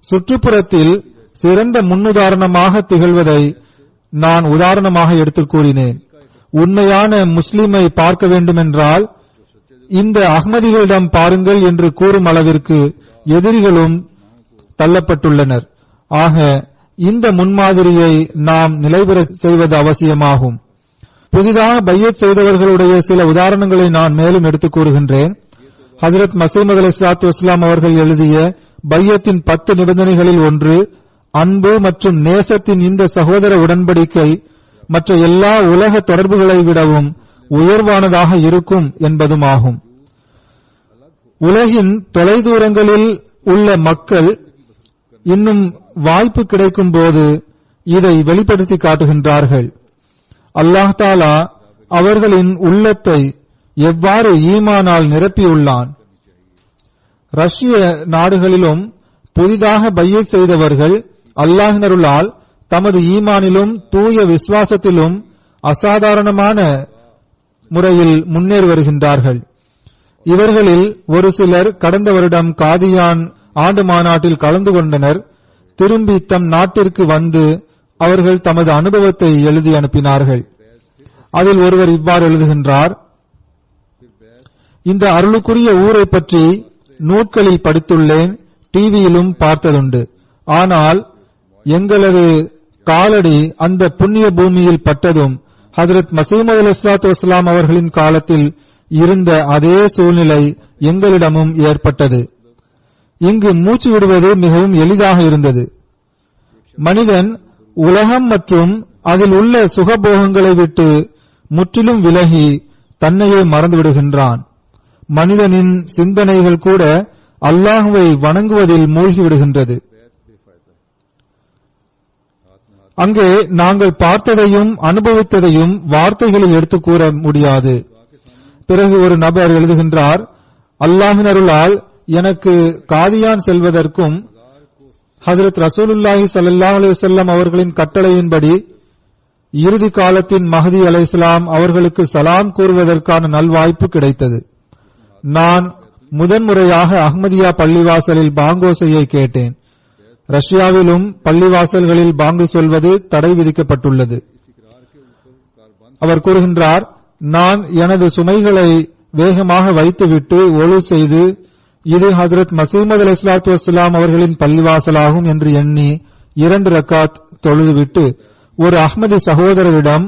சுற்றுப்புறத்தில் சிறந்த முன்னுதாரணமாக திகழ்வதை நான் உதாரணமாக எடுத்துக் கூறினேன். உண்மையான முஸ்லிமை பார்க்க வேண்டுமென்றால் இந்த அஹ்மதிகளிடம் பாருங்கள் என்று கூறும் அளவிற்கு எதிரிகளும் தள்ளப்பட்டுள்ளனர். ஆக இந்த முன்மாதிரியை நாம் நிலைபெற செய்வது அவசியமாகும். புதிதாக பையத் செய்தவர்களுடைய சில உதாரணங்களை நான் மேலும் எடுத்துக் கூறுகின்றேன். ஹஜ்ரத் மஸீஹ் அலைஹிஸ்ஸலாத்து வஸ்ஸலாம் அவர்கள் எழுதிய பையத்தின் 10 நிபந்தனைகளில் ஒன்று அன்பு மற்றும் நேசத்தின் இந்த சகோதர உடன்படிக்கை மற்ற எல்லா உலக தொடர்புகளை விடவும் உயர்வானதாக இருக்கும் என்பதும் ஆகும். உலகின் தொலைதூரங்களில் உள்ள மக்கள் இன்னும் வாய்ப்பு கிடைக்கும் போது இதை வெளிப்படுத்தி காட்டுகின்றார்கள். அல்லாஹ் தஆலா அவர்களின் உள்ளத்தை எவ்வாறு ஈமானால் நிரப்பியுள்ளான். ரஷ்ய நாடுகளிலும் புதிதாக பையத் செய்தவர்கள் அல்லாஹ்வின் அருளால் தமது ஈமானிலும் தூய விசுவாசத்திலும் அசாதாரணமான முறையில் முன்னேறி வருகின்றார்கள். இவர்களில் ஒரு சிலர் கடந்த வருடம் காதியான் ஆண்டு மாநாட்டில் கலந்து கொண்டனர். திரும்பி தம் நாட்டிற்கு வந்து அவர்கள் தமது அனுபவத்தை எழுதி அனுப்பினார்கள். அதில் ஒருவர் இவ்வாறு எழுதுகின்றார்: இந்த அருளுக்குரிய ஊரை பற்றி நூட்களில் படித்துள்ளேன், டிவியிலும் பார்த்ததுண்டு. ஆனால் எங்களது காலடி அந்த புண்ணிய பூமியில் பட்டதும் ஹஜ்ரத் மஸீஹ் அலைஹிஸ்ஸலாத்து வஸ்ஸலாம் அவர்களின் காலத்தில் இருந்த அதே சூழ்நிலை எங்களிடமும் ஏற்பட்டது. இங்கு மூச்சு விடுவது மிகவும் எளிதாக இருந்தது. மனிதன் உலகம் மற்றும் அதில் உள்ள சுகபோகங்களை விட்டு முற்றிலும் விலகி தன்னையே மறந்துவிடுகின்றான். மனிதனின் சிந்தனைகள் கூட அல்லாஹுவை வணங்குவதில் மூழ்கிவிடுகின்றது. அங்கே நாங்கள் பார்த்ததையும் அனுபவித்ததையும் வார்த்தைகளில் எடுத்துக் கூற முடியாது. பிறகு ஒரு நபர் எழுதுகின்றார்: அல்லாஹ்வின் அருளால் எனக்கு காதியான் செல்வதற்கும் ஹஜ்ரத் ரசூலுல்லாஹி ஸல்லல்லாஹு அலைஹி வஸல்லம் அவர்களின் கட்டளையின்படி இறுதி காலத்தின் மஹதி அலைஹிஸ்ஸலாம் அவர்களுக்கு சலாம் கூறுவதற்கான நல்வாய்ப்பு கிடைத்தது. நான் முதன்முறையாக அஹ்மதியா பள்ளிவாசலில் பாங்கோசையை கேட்டேன். ரஷ்யாவிலும் பள்ளிவாசல்களில் பாங்கு சொல்வது தடை விதிக்கப்பட்டுள்ளது. அவர் கூறுகின்றார்: நான் எனது சுமைகளை வேகமாக வைத்துவிட்டு ஒழு செய்து இது ஹஜ்ரத் மஸீஹ் அலைஹிஸ்ஸலாத்து வஸ்ஸலாம் அவர்களின் பள்ளிவாசலாகும் என்று எண்ணி 2 ரக்காத் தொழுதுவிட்டு ஒரு அஹ்மதி சகோதரரிடம்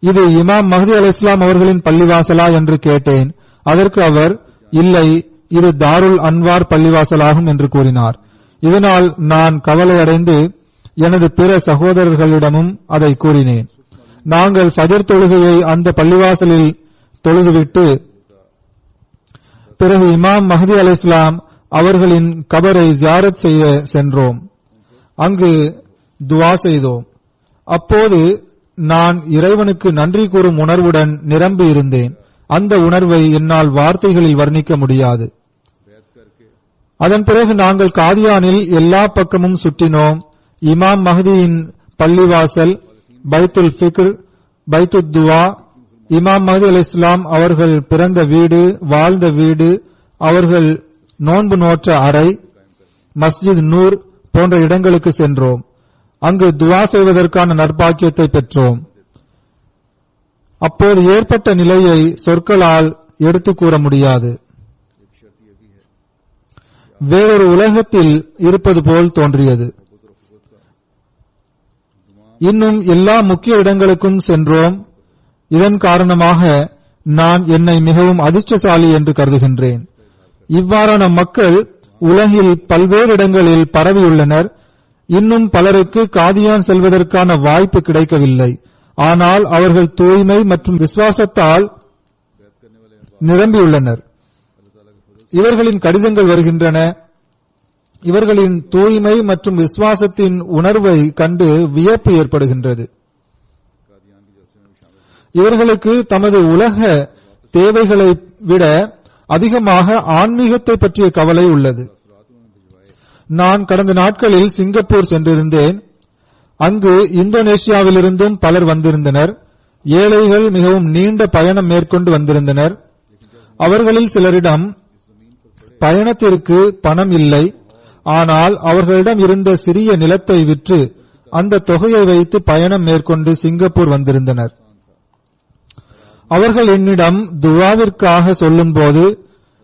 இது இமாம் மஹ்தி அலைஹிஸ்ஸலாம் அவர்களின் பள்ளிவாசலா என்று கேட்டேன். அதற்கு அவர் இல்லை, இது தாருல் அன்வார் பள்ளிவாசலாகும் என்று கூறினார். இதனால் நான் கவலையடைந்து எனது பிற சகோதரர்களிடமும் அதை கூறினேன். நாங்கள் ஃபஜர் தொழுகையை அந்த பள்ளிவாசலில் தொழுதுவிட்டு பிறகு இமாம் மஹ்தி அலைஹிஸ்ஸலாம் அவர்களின் கபரை ஜியாரத் செய்ய சென்றோம். அங்கு துஆ செய்தோம். அப்போது நான் இறைவனுக்கு நன்றி கூறும் உணர்வுடன் நிரம்பி இருந்தேன். அந்த உணர்வை என்னால் வார்த்தைகளில் வர்ணிக்க முடியாது. அதன் பிறகு நாங்கள் காதியானில் எல்லா பக்கமும் சுற்றினோம். இமாம் மஹ்தியின் பள்ளிவாசல், பைத்துல் ஃபிக்ர், பைத்துத் துவா, இமாம் மஹ்தி அலைஹிஸ்ஸலாம் அவர்கள் பிறந்த வீடு, வாழ்ந்த வீடு, அவர்கள் நோன்பு நோற்ற அறை, மஸ்ஜித் நூர் போன்ற இடங்களுக்கு சென்றோம். அங்கு துவா செய்வதற்கான நற்பாக்கியத்தை பெற்றோம். அப்போது ஏற்பட்ட நிலையை சொற்களால் எடுத்துக் கூற முடியாது. வேறொரு உலகத்தில் இருப்பது போல் தோன்றியது. இன்னும் எல்லா முக்கிய இடங்களுக்கும் சென்றோம். இதன் காரணமாக நான் என்னை மிகவும் அதிர்ஷ்டசாலி என்று கருதுகின்றேன். இவ்வாறான மக்கள் உலகில் பல்வேறு இடங்களில் பரவியுள்ளனர். இன்னும் பலருக்கு காதியான் செல்வதற்கான வாய்ப்பு கிடைக்கவில்லை. ஆனால் அவர்கள் தூய்மை மற்றும் விசுவாசத்தால் நிரம்பியுள்ளனர். இவர்களின் கடிதங்கள் வருகின்றன. இவர்களின் தூய்மை மற்றும் விசுவாசத்தின் உணர்வை கண்டு வியப்பு ஏற்படுகின்றது. இவர்களுக்கு தமது உலக தேவைகளை விட அதிகமாக ஆன்மீகத்தை பற்றிய கவலை உள்ளது. நான் கடந்த நாட்களில் சிங்கப்பூர் சென்றிருந்தேன். அங்கு இந்தோனேஷியாவிலிருந்தும் பலர் வந்திருந்தனர். ஏழைகள் மிகவும் நீண்ட பயணம் மேற்கொண்டு வந்திருந்தனர். அவர்களில் சிலரிடம் பயணத்திற்கு பணம் இல்லை. ஆனால் அவர்களிடம் இருந்த சிறிய நிலத்தை விற்று அந்த தொகையை வைத்து பயணம் மேற்கொண்டு சிங்கப்பூர் வந்திருந்தனர். அவர்கள் என்னிடம் துவாவிற்காக சொல்லும் போது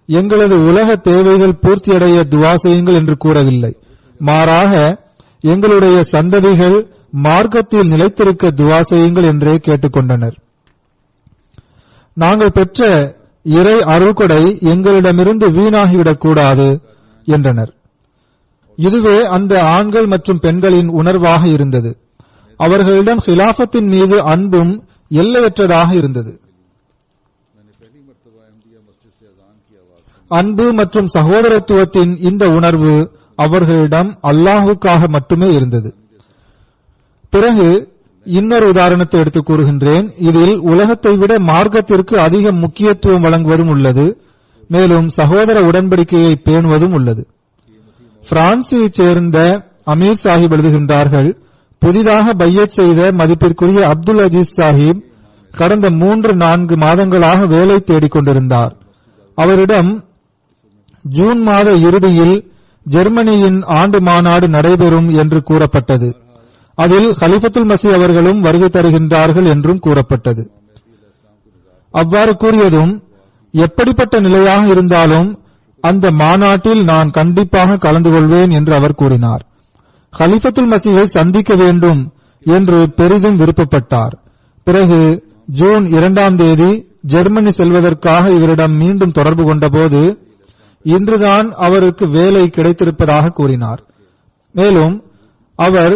எங்களது உலக தேவைகள் பூர்த்தியடைய துவா செய்யுங்கள் என்று கூறவில்லை. மாறாக எங்களுடைய சந்ததிகள் மார்க்கத்தில் நிலைத்திருக்க துவா செய்யுங்கள் என்றே கேட்டுக்கொண்டனர். நாங்கள் பெற்ற இறை அருள்கொடை எங்களிடமிருந்து வீணாகிவிடக் கூடாது என்றனர். இதுவே அந்த ஆண்கள் மற்றும் பெண்களின் உணர்வாக இருந்தது. அவர்களிடம் ஹிலாஃபத்தின் மீது அன்பும் எல்லையற்றதாக இருந்தது. அன்பு மற்றும் சகோதரத்துவத்தின் இந்த உணர்வு அவர்களிடம் அல்லாஹுக்காக மட்டுமே இருந்தது. பிறகு இன்னொரு உதாரணத்தை எடுத்துக் கூறுகின்றேன். இதில் உலகத்தை விட மார்க்கத்திற்கு அதிக முக்கியத்துவம் வழங்குவதும் உள்ளது. மேலும் சகோதர உடன்படிக்கையை பேணுவதும் உள்ளது. பிரான்சைச் சேர்ந்த அமீர் சாஹிப் எழுதுகின்றார்கள், புதிதாக பையத் செய்த மதிப்பிற்குரிய அப்துல் அஜீஸ் சாஹிப் கடந்த 3-4 மாதங்களாக வேலை தேடிக் கொண்டிருந்தார். அவரிடம் ஜூன் மாத இறுதியில் ஜெர்மனியின் ஆண்டு மாநாடு நடைபெறும் என்று கூறப்பட்டது. அதில் கலிஃபத்துல் மஸீஹ் அவர்களும் வருகை தருகின்றார்கள் என்றும் கூறப்பட்டது. அவ்வாறு கூறியதும், எப்படிப்பட்ட நிலையாக இருந்தாலும் அந்த மாநாட்டில் நான் கண்டிப்பாக கலந்து கொள்வேன் என்று அவர் கூறினார். கலிஃபத்துல் மஸீஹை சந்திக்க வேண்டும் என்று பெரிதும் விருப்பப்பட்டார். பிறகு ஜூன் 2ஆம் தேதி ஜெர்மனி செல்வதற்காக இவரிடம் மீண்டும் தொடர்பு கொண்டபோது இன்றுதான் அவருக்கு வேலை கிடைத்திருப்பதாக கூறினார். மேலும் அவர்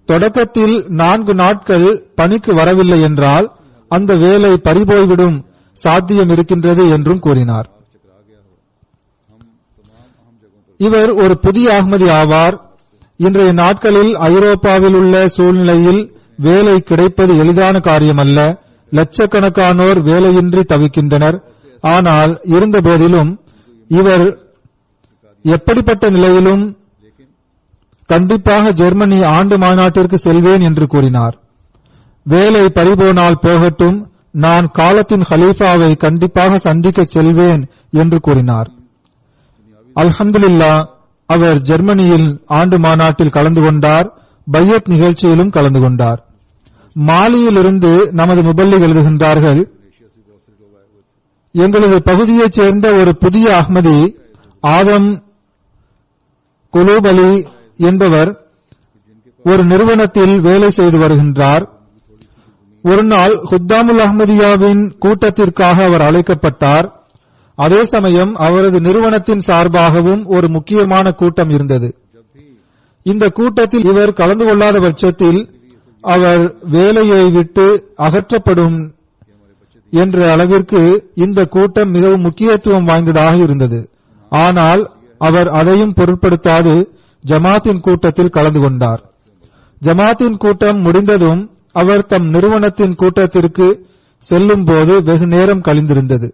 தொடக்கத்தில் 4 நாட்கள் பணிக்கு வரவில்லை என்றால் அந்த வேலை பறிபோய்விடும் சாத்தியம் இருக்கின்றது என்றும் கூறினார். இவர் ஒரு புதிய அஹ்மதி ஆவார். இன்றைய நாட்களில் ஐரோப்பாவில் உள்ள சூழ்நிலையில் வேலை கிடைப்பது எளிதான காரியமல்ல. லட்சக்கணக்கானோர் வேலையின்றி தவிக்கின்றனர். ஆனால் இருந்தபோதிலும் இவர் எப்படிப்பட்ட நிலையிலும் கண்டிப்பாக ஜெர்மனி ஆண்டு மாநாட்டிற்கு செல்வேன் என்று கூறினார். வேலை பறிபோனால் போகட்டும், நான் காலத்தின் ஹலீஃபாவை கண்டிப்பாக சந்திக்க செல்வேன் என்று கூறினார். அல்ஹம்துலில்லாஹ், அவர் ஜெர்மனியில் ஆண்டு மாநாட்டில் கலந்து கொண்டார். பையத் நிகழ்ச்சியிலும் கலந்து கொண்டார். மாலியிலிருந்து நமது முபல்லிக் எழுதுகின்றார்கள், எங்களது பகுதியைச் சேர்ந்த ஒரு புதிய அஹ்மதி ஆதம் குலூப் அலி என்பவர் ஒரு நிறுவனத்தில் வேலை செய்து வருகின்றார். ஒருநாள் ஹுத்தாமுல் அஹ்மதியாவின் கூட்டத்திற்காக அவர் அழைக்கப்பட்டார். அதே சமயம் அவரது நிறுவனத்தின் சார்பாகவும் ஒரு முக்கியமான கூட்டம் இருந்தது. இந்த கூட்டத்தில் இவர் கலந்து கொள்ளாத பட்சத்தில் அவர் வேலையை விட்டு அகற்றப்படும் என்ற அளவிற்கு இந்த கூட்டம் மிகவும் முக்கியத்துவம் வாய்ந்ததாக இருந்தது. ஆனால் அவர் அதையும் பொருட்படுத்தாது ஜமாத்தின் கூட்டத்தில் கலந்து கொண்டார். ஜமாத்தின் கூட்டம் முடிந்ததும் அவர் தம் நிறுவனத்தின் கூட்டத்திற்கு செல்லும் போது வெகு நேரம் கழிந்திருந்தது.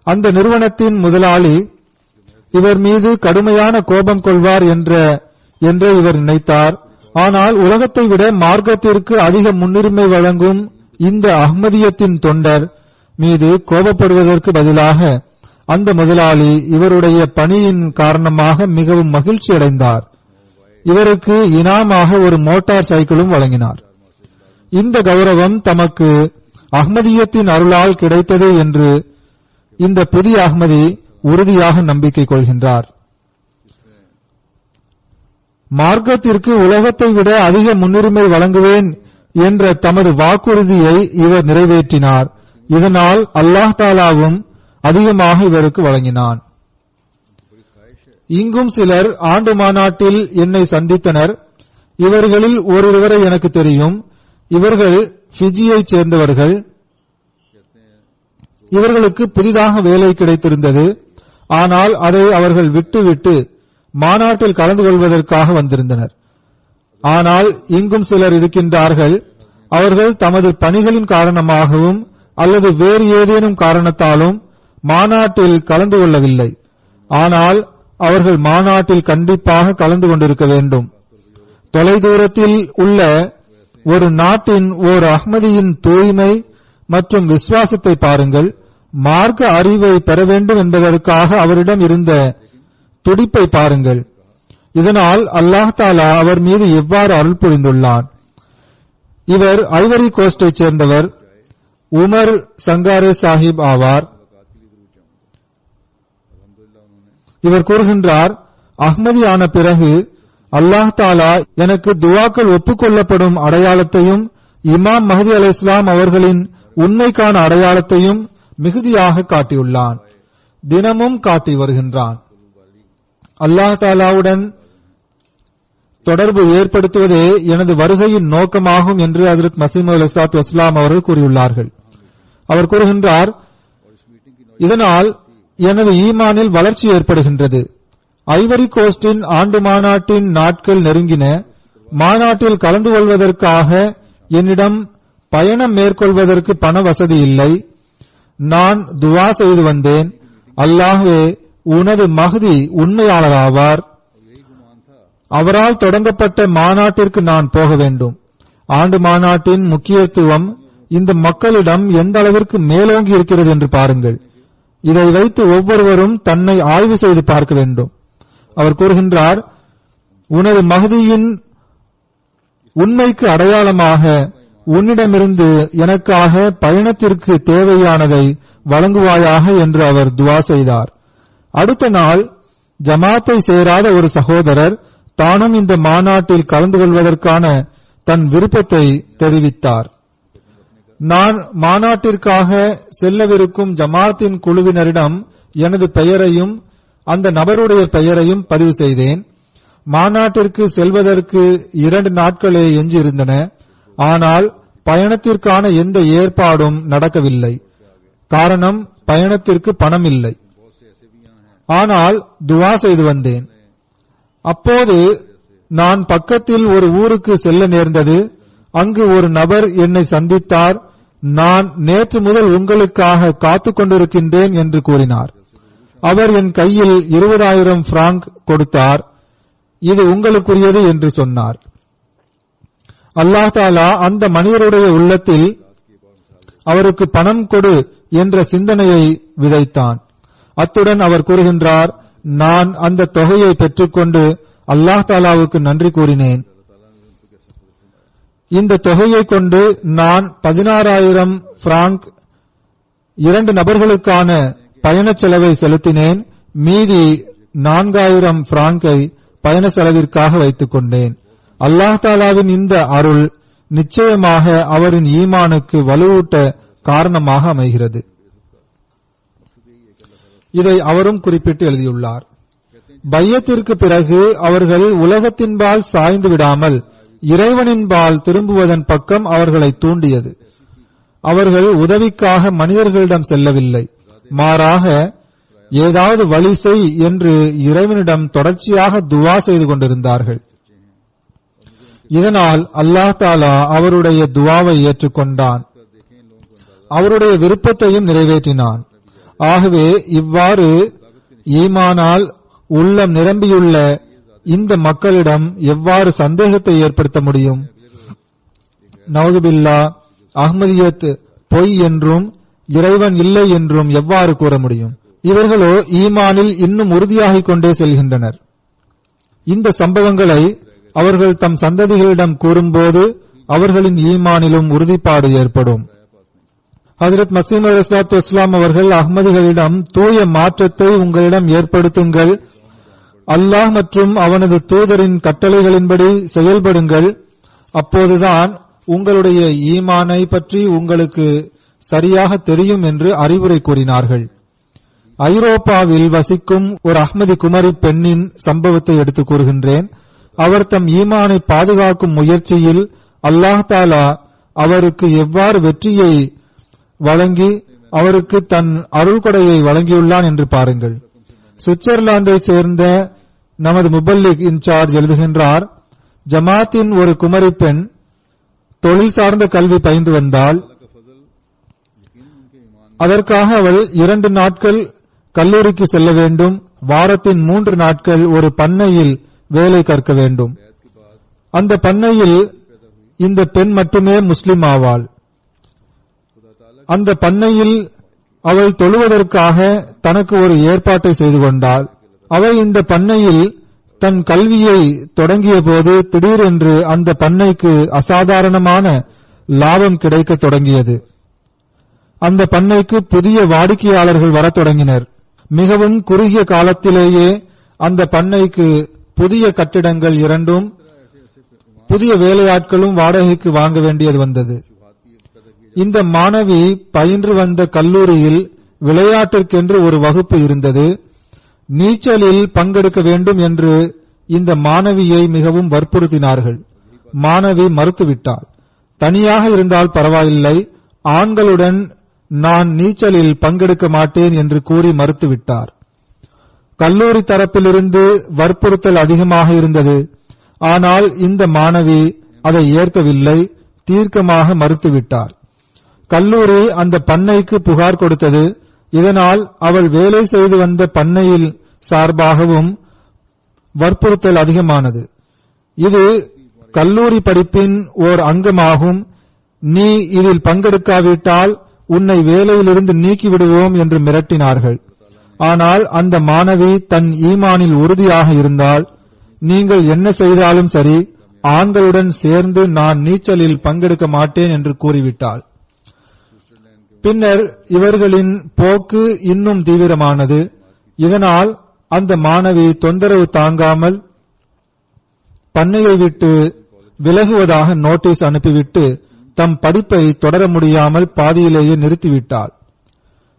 அந்த நிறுவனத்தின் முதலாளி இவர் மீது கடுமையான கோபம் கொள்வார் என்று இவர் நினைத்தார். ஆனால் உலகத்தை விட மார்க்கத்திற்கு அதிக முன்னுரிமை வழங்கும் இந்த அஹ்மதியத்தின் தொண்டர் மீது கோபப்படுவதற்கு பதிலாக அந்த முதலாளி இவருடைய பணியின் காரணமாக மிகவும் மகிழ்ச்சி அடைந்தார். இவருக்கு இனாமாக ஒரு மோட்டார் சைக்கிளும் வழங்கினார். இந்த கௌரவம் தமக்கு அஹ்மதியத்தின் அருளால் கிடைத்தது என்று இந்த புதிய அஹ்மதி உறுதியாக நம்பிக்கை கொள்கின்றார். மார்க்கத்திற்கு உலகத்தை விட அதிக முன்னுரிமை வழங்குவேன் என்ற தமது வாக்குறுதியை இவர் நிறைவேற்றினார். இதனால் அல்லாஹ் தாலாவும் அதிகமாக இவருக்கு வழங்கினான். இங்கும் சிலர் ஆண்டு மாநாட்டில் என்னை சந்தித்தனர். இவர்களில் ஓரிருவரை எனக்கு தெரியும். இவர்கள் ஃபிஜியைச் சேர்ந்தவர்கள். இவர்களுக்கு புதிதாக வேலை கிடைத்திருந்தது. ஆனால் அதை அவர்கள் விட்டுவிட்டு மாநாட்டில் கலந்து கொள்வதற்காக வந்திருந்தனர். ஆனால் இங்கும் சிலர் இருக்கின்றார்கள். அவர்கள் தமது பணிகளின் காரணமாகவும் அல்லது வேறு ஏதேனும் காரணத்தாலும் மாநாட்டில் கலந்து கொள்ளவில்லை. ஆனால் அவர்கள் மாநாட்டில் கண்டிப்பாக கலந்து கொண்டிருக்க வேண்டும். தொலைதூரத்தில் உள்ள ஒரு நாட்டின் ஓர் அஹ்மதியின் தூய்மை மற்றும் விசுவாசத்தை பாருங்கள். மார்க்க அறிவை பெற வேண்டும் என்பதற்காக அவரிடம் இருந்த துடிப்பை பாருங்கள். இதனால் அல்லாஹ் தாலா அவர் மீது எவ்வாறு அருள் புரிந்துள்ளான். இவர் ஐவரி கோஸ்டை சேர்ந்தவர். உமர் சங்காரே சாஹிப் ஆவார். இவர் கூறுகின்றார், அஹ்மதி ஆன பிறகு அல்லாஹ் தாலா எனக்கு துவாக்கள் ஒப்புக்கொள்ளப்படும் அடையாளத்தையும் இமாம் மஹதி அலைஹிஸ்ஸலாம் அவர்களின் உண்மைக்கான அடையாளத்தையும் மிகுதியாக காட்டியுள்ளான். தினமும் காட்டி வருகின்றான். அல்லாஹ் தாலாவுடன் தொடர்பு ஏற்படுத்துவதே எனது வருகையின் நோக்கமாகும் என்று ஹஜ்ரத் மஸீஹ் மவ்ஊத் அலைஹிஸ்ஸலாத்து வஸ்ஸலாம் அவர்கள் கூறியுள்ளார்கள். அவர் கூறுகின்றார், இதனால் எனது ஈமானில் வளர்ச்சி ஏற்படுகின்றது. ஐவரி கோஸ்டின் ஆண்டு மாநாட்டின் நாட்கள் நெருங்கின. மாநாட்டில் கலந்து கொள்வதற்காக என்னிடம் பயணம் மேற்கொள்வதற்கு பண வசதி இல்லை. நான் துவா செய்து வந்தேன், அல்லாஹ்வே உனது மஹ்தி உண்மையாளராவார். அவரால் தொடங்கப்பட்ட மாநாட்டிற்கு நான் போக வேண்டும். ஆண்டு மாநாட்டின் முக்கியத்துவம் இந்த மக்களிடம் எந்த அளவிற்கு மேலோங்கி இருக்கிறது என்று பாருங்கள். இதை வைத்து ஒவ்வொருவரும் தன்னை ஆய்வு செய்து பார்க்க வேண்டும். அவர் கூறுகின்றார், உனது மஹ்தியின் உண்மைக்கு அடையாளமாக உன்னிடமிருந்து எனக்காக பயணத்திற்கு தேவையானதை வழங்குவாயாக என்று அவர் துவா செய்தார். அடுத்த நாள் ஜமாத்தை சேராத ஒரு சகோதரர் தானும் இந்த மாநாட்டில் கலந்து கொள்வதற்கான தன் விருப்பத்தை தெரிவித்தார். நான் மாநாட்டிற்காக செல்லவிருக்கும் ஜமாத்தின் குழுவினரிடம் எனது பெயரையும் அந்த நபருடைய பெயரையும் பதிவு செய்தேன். மாநாட்டிற்கு செல்வதற்கு 2 நாட்களே எஞ்சியிருந்தன. ஆனால் பயணத்திற்கான எந்த ஏற்பாடும் நடக்கவில்லை. காரணம், பயணத்திற்கு பணம் இல்லை. ஆனால் துவா செய்து வந்தேன். அப்போது நான் பக்கத்தில் ஒரு ஊருக்கு செல்ல நேர்ந்தது. அங்கு ஒரு நபர் என்னை சந்தித்தார். நான் நேற்று முதல் உங்களுக்காக காத்துக் கொண்டிருக்கின்றேன் என்று கூறினார். அவர் என் கையில் 20,000 பிராங்க் கொடுத்தார். இது உங்களுக்குரியது என்று சொன்னார். அல்லாஹ் தஆலா அந்த மனிதருடைய உள்ளத்தில் அவருக்கு பணம் கொடு என்ற சிந்தனையை விதைத்தான். அத்துடன் அவர் கூறுகின்றார், நான் அந்த தொகையை பெற்றுக்கொண்டு அல்லாஹ் தஆலாவுக்கு நன்றி கூறினேன். இந்த தொகையை கொண்டு நான் 16,000 பிராங்க் 2 நபர்களுக்கான பயண செலவை செலுத்தினேன். மீதி 4,000 பிராங்கை பயண செலவிற்காக வைத்துக் கொண்டேன். அல்லாஹ் தஆலாவின் இந்த அருள் நிச்சயமாக அவரின் ஈமானுக்கு வலுவூட்ட காரணமாக அமைகிறது. இதை அவரும் குறிப்பிட்டு எழுதியுள்ளார். பையத்திற்கு பிறகு அவர்கள் உலகத்தின்பால் சாய்ந்து விடாமல் இறைவனின்பால் திரும்புவதன் பக்கம் அவர்களை தூண்டியது. அவர்கள் உதவிக்காக மனிதர்களிடம் செல்லவில்லை. மாறாக ஏதாவது வழி செய் என்று இறைவனிடம் தொடர்ச்சியாக துவா செய்து கொண்டிருந்தார்கள். இதனால் அல்லாஹ் தஆலா அவருடைய துவாவை ஏற்றுக்கொண்டான். அவருடைய விருப்பத்தையும் நிறைவேற்றினான். ஆகவே இவ்வாறு ஈமானால் உள்ளம் நிரம்பியுள்ள இந்த மக்களிடம் எவ்வாறு சந்தேகத்தை ஏற்படுத்த முடியும்? நவுதுபில்லா, அஹ்மதியத் பொய் என்றும் இறைவன் இல்லை என்றும் எவ்வாறு கூற முடியும்? இவர்களோ ஈமானில் இன்னும் உறுதியாகிக் கொண்டே செல்கின்றனர். இந்த சம்பவங்களை அவர்கள் தம் சந்ததிகளிடம் கூறும்போது அவர்களின் ஈமானிலும் உறுதிப்பாடு ஏற்படும். ஹஜ்ரத் மஸீஹ் அலைஹிஸ்ஸலாத்து வஸ்ஸலாம் அவர்கள் அஹ்மதிகளிடம் தூய மாற்றத்தை உங்களிடம் ஏற்படுத்துங்கள், அல்லாஹ் மற்றும் அவனது தூதரின் கட்டளைகளின்படி செயல்படுங்கள், அப்போதுதான் உங்களுடைய ஈமானை பற்றி உங்களுக்கு சரியாக தெரியும் என்று அறிவுரை கூறினார்கள். ஐரோப்பாவில் வசிக்கும் ஒரு அஹ்மதி குமரி பெண்ணின் சம்பவத்தை எடுத்துக் கூறுகின்றேன். அவர் தம் ஈமானை பாதுகாக்கும் முயற்சியில் அல்லாஹ் தஆலா அவருக்கு எவ்வாறு வெற்றியை வழங்கி அவருக்கு தன் அருள்கொடையை வழங்கியுள்ளான் என்று பாருங்கள். சுவிட்சர்லாந்தை சேர்ந்த நமது முபல்லிக் இன்சார்ஜ் எழுதுகின்றார், ஜமாத்தின் ஒரு குமரி பெண் தொழில் சார்ந்த கல்வி பயின்று வந்தால் அதற்காக அவள் 2 நாட்கள் கல்லூரிக்கு செல்ல வேண்டும். வாரத்தின் 3 நாட்கள் ஒரு பண்ணையில் வேலை கற்க வேண்டும். அந்த பண்ணையில் இந்த பெண் மட்டுமே முஸ்லிம் ஆவாள். அந்த பண்ணையில் அவள் தொழுவதற்காக தனக்கு ஒரு ஏற்பாட்டை செய்து கொண்டாள். அவள் இந்த பண்ணையில் தன் கல்வியை தொடங்கிய போது திடீரென்று அந்த பண்ணைக்கு அசாதாரணமான லாபம் கிடைக்க தொடங்கியது. அந்த பண்ணைக்கு புதிய வாடிக்கையாளர்கள் வரத் தொடங்கினர். மிகவும் குறுகிய காலத்திலேயே அந்த பண்ணைக்கு புதிய கட்டிடங்கள் 2ம் புதிய வேலையாட்களும் வாடகைக்கு வாங்க வேண்டியது வந்தது. இந்த மாணவி பயின்று வந்த கல்லூரியில் விளையாட்டிற்கென்று ஒரு வகுப்பு இருந்தது. நீச்சலில் பங்கெடுக்க வேண்டும் என்று இந்த மாணவியை மிகவும் வற்புறுத்தினார்கள். மாணவி மறுத்துவிட்டாள். தனியாக இருந்தால் பரவாயில்லை, ஆண்களுடன் நான் நீச்சலில் பங்கெடுக்க மாட்டேன் என்று கூறி மறுத்துவிட்டார். கல்லூரி தரப்பிலிருந்து வற்புறுத்தல் அதிகமாக இருந்தது. ஆனால் இந்த மாணவி அதை ஏற்கவில்லை, தீர்க்கமாக மறுத்துவிட்டார். கல்லூரி அந்த பண்ணைக்கு புகார் கொடுத்தது. இதனால் அவள் வேலை செய்து வந்த பண்ணையில் சார்பாகவும் வற்புறுத்தல் அதிகமானது. இது கல்லூரி படிப்பின் ஓர் அங்கமாகும். நீ இதில் பங்கெடுக்காவிட்டால் உன்னை வேலையிலிருந்து நீக்கிவிடுவோம் என்று மிரட்டினார்கள். ஆனால் அந்த மாணவி தன் ஈமானில் உறுதியாக இருந்தால், நீங்கள் என்ன செய்தாலும் சரி, ஆண்களுடன் சேர்ந்து நான் நீச்சலில் பங்கெடுக்க மாட்டேன் என்று கூறிவிட்டாள். பின்னர் இவர்களின் போக்கு இன்னும் தீவிரமானது. இதனால் அந்த மாணவி தொந்தரவு தாங்காமல் பண்ணையை விட்டு விலகுவதாக நோட்டீஸ் அனுப்பிவிட்டு தம் படிப்பை தொடர முடியாமல் பாதியிலேயே நிறுத்திவிட்டாள்.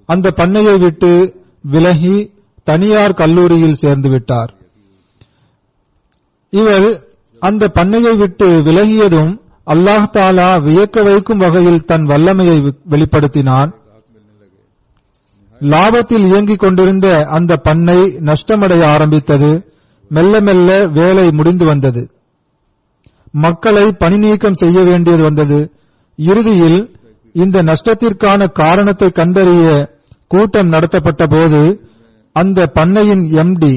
அந்த பண்ணையை விட்டு விலகி தனியார் கல்லூரியில் சேர்ந்து விட்டார். இவள் அந்த பண்ணையை விட்டு விலகியதும் அல்லாஹ் தாலா வியக்க வைக்கும் வகையில் தன் வல்லமையை வெளிப்படுத்தினான். லாபத்தில் இயங்கிக் கொண்டிருந்த அந்த பண்ணை நஷ்டமடைய ஆரம்பித்தது. மெல்ல மெல்ல வேலை முடிந்து வந்தது. மக்களை பணி நீக்கம் செய்ய வேண்டியது வந்தது. இறுதியில் இந்த நஷ்டத்திற்கான காரணத்தை கண்டறிய கூட்டம் நடத்தப்பட்ட போது அந்த பண்ணையின் எம்டி,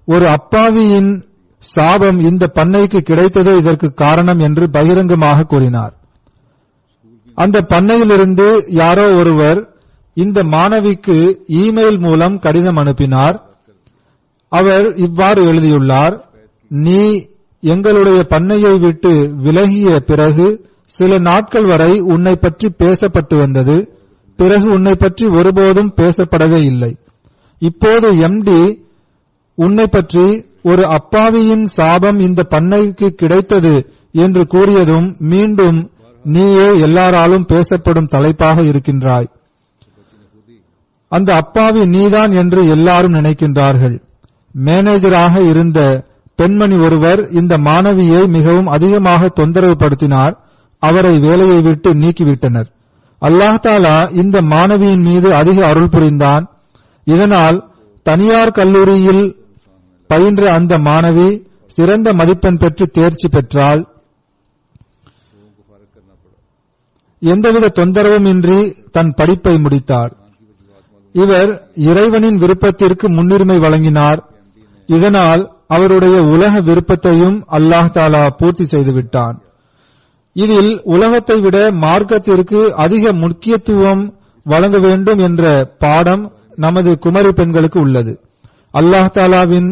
ஒரு அப்பாவியின் சாபம் இந்த பண்ணைக்கு கிடைத்ததே இதற்கு காரணம் என்று பகிரங்கமாக கூறினார். அந்த பண்ணையிலிருந்து யாரோ ஒருவர் இந்த மாணவிக்கு இமெயில் மூலம் கடிதம் அனுப்பினார். அவர் இவ்வாறு எழுதியுள்ளார்: நீ எங்களுடைய பண்ணையை விட்டு விலகிய பிறகு சில நாட்கள் வரை உன்னை பற்றி பேசப்பட்டு வந்தது. பிறகு உன்னை பற்றி ஒருபோதும் பேசப்படவே இல்லை. இப்போது எம்டி உன்னை பற்றி ஒரு அப்பாவியின் சாபம் இந்த பண்ணைக்கு கிடைத்தது என்று கூறியதும் மீண்டும் நீயே எல்லாராலும் பேசப்படும் தலைப்பாக இருக்கின்றாய். அந்த அப்பாவி நீதான் என்று எல்லாரும் நினைக்கின்றார்கள். மேனேஜராக இருந்த பெண்மணி ஒருவர் இந்த மாணவியை மிகவும் அதிகமாக தொந்தரவு படுத்தினார். அவரை வேலையை விட்டு நீக்கிவிட்டனர். அல்லாஹ் தாலா இந்த மாணவியின் மீது அதிக அருள் புரிந்தான். இதனால் தனியார் கல்லூரியில் பயின்ற அந்த மாணவி சிறந்த மதிப்பெண் பெற்று தேர்ச்சி பெற்றாள். எந்தவித தொந்தரவும் இன்றி தன் படிப்பை முடித்தார். இவர் இறைவனின் விருப்பத்திற்கு முன்னுரிமை வழங்கினார். இதனால் அவருடைய உலக விருப்பத்தையும் அல்லாஹ் தாலா பூர்த்தி செய்துவிட்டான். இதில் உலகத்தை விட மார்க்கத்திற்கு அதிக முக்கியத்துவம் வழங்க வேண்டும் என்ற பாடம் நமது குமரி பெண்களுக்கு உள்ளது. அல்லாஹ் தாலாவின்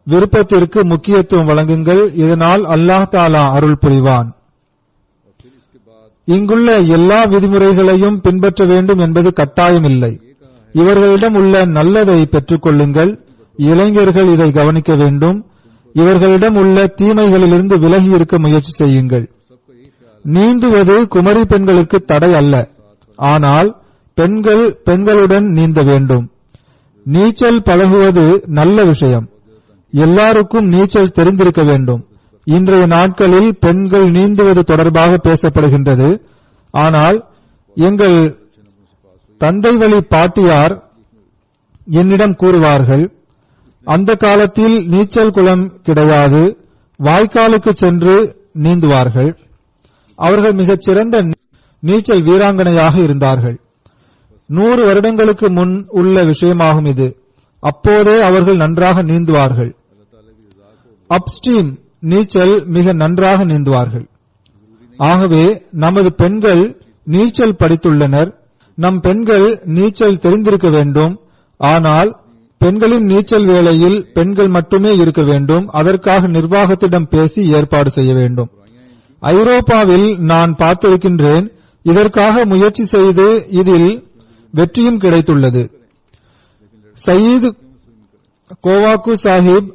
விருப்பத்திற்கு முக்கியத்துவம் வழங்குங்கள். இதனால் அல்லாஹ் தாலா அருள் புரிவான். இங்குள்ள எல்லா விதிமுறைகளையும் பின்பற்ற வேண்டும் என்பது கட்டாயமில்லை. இவர்களிடம் உள்ள நல்லதை பெற்றுக் கொள்ளுங்கள். இளைஞர்கள் இதை கவனிக்க வேண்டும். இவர்களிடம் உள்ள தீமைகளிலிருந்து விலகி இருக்க முயற்சி செய்யுங்கள். நீந்துவது குமரி பெண்களுக்கு தடை அல்ல. ஆனால் பெண்கள் பெண்களுடன் நீந்த வேண்டும். நீச்சல் பழகுவது நல்ல விஷயம். எல்லாருக்கும் நீச்சல் தெரிந்திருக்க வேண்டும். இன்றைய நாட்களில் பெண்கள் நீந்துவது தொடர்பாக பேசப்படுகின்றது. ஆனால் எங்கள் தந்தை வழி பாட்டியார் என்னிடம் கூறுவார்கள், அந்த காலத்தில் நீச்சல் குளம் கிடையாது, வாய்க்காலுக்கு சென்று நீந்துவார்கள். அவர்கள் மிகச் சிறந்த நீச்சல் வீராங்கனையாக இருந்தார்கள். 100 வருடங்களுக்கு முன் உள்ள விஷயமாகும் இது. அப்போதே அவர்கள் நன்றாக நீந்துவார்கள். அப்ஸ்ட்ரீம் நீச்சல் மிக நன்றாக நீந்துவார்கள். ஆகவே நமது பெண்கள் நீச்சல் படித்துள்ளனர். நம் பெண்கள் நீச்சல் தெரிந்திருக்க வேண்டும். ஆனால் பெண்களின் நீச்சல் வேளையில் பெண்கள் மட்டுமே இருக்க வேண்டும். அதற்காக நிர்வாகத்திடம் பேசி ஏற்பாடு செய்ய வேண்டும். ஐரோப்பாவில் நான் பார்த்திருக்கின்றேன். இதற்காக முயற்சி செய்து இதில் வெற்றியும் கிடைத்துள்ளது. சயீத் கோவாக்கு சாஹிப்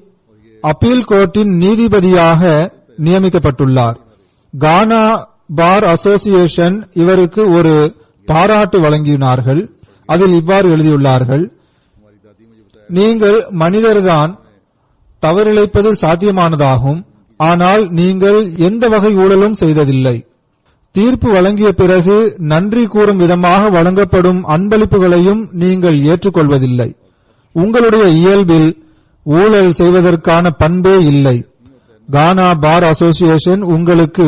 அப்பீல் கோர்ட்டின் நீதிபதியாக நியமிக்கப்பட்டுள்ளார். கானா பார் அசோசியேஷன் இவருக்கு ஒரு பாராட்டு வழங்கினார்கள். அதில் இவ்வாறு எழுதியுள்ளார்கள்: நீங்கள் மனிதர்தான், தவறிழைப்பது சாத்தியமானதாகும். ஆனால் நீங்கள் எந்த வகை ஊழலும் செய்ததில்லை. தீர்ப்பு வழங்கிய பிறகு நன்றி கூறும் விதமாக வழங்கப்படும் அன்பளிப்புகளையும் நீங்கள் ஏற்றுக்கொள்வதில்லை. உங்களுடைய இயல்பில் ஊழல் செய்வதற்கான பண்பே இல்லை. கானா பார் அசோசியேஷன் உங்களுக்கு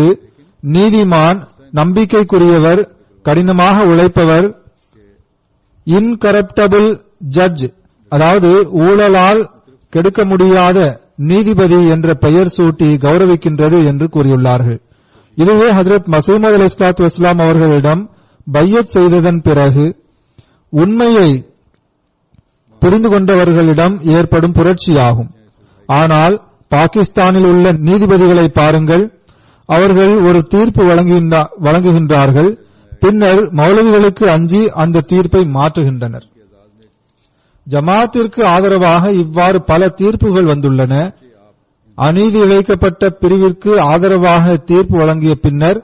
நீதிமான், நம்பிக்கைக்குரியவர், கடினமாக உழைப்பவர், இன்கரப்டபிள் ஜட்ஜ், அதாவது ஊழலால் கெடுக்க முடியாத நீதிபதி என்ற பெயர் சூட்டி கௌரவிக்கின்றது என்று கூறியுள்ளார்கள். இதுவே ஹஜ்ரத் மஸீஹ் அலைஹிஸ்ஸலாத்து வஸ்ஸலாம் அவர்களிடம் பையத் செய்ததன் பிறகு உண்மையை புரிந்து கொண்டவர்களிடம் ஏற்படும் புரட்சியாகும். ஆனால் பாகிஸ்தானில் உள்ள நீதிபதிகளை பாருங்கள். அவர்கள் ஒரு தீர்ப்பு வழங்குகின்றார்கள், பின்னர் மௌலவிகளுக்கு அஞ்சி அந்த தீர்ப்பை மாற்றுகின்றனர். ஜமாத்திற்கு ஆதரவாக இவ்வாறு பல தீர்ப்புகள் வந்துள்ளன. அநீதி இழைக்கப்பட்ட பிரிவிற்கு ஆதரவாக தீர்ப்பு வழங்கிய பின்னர்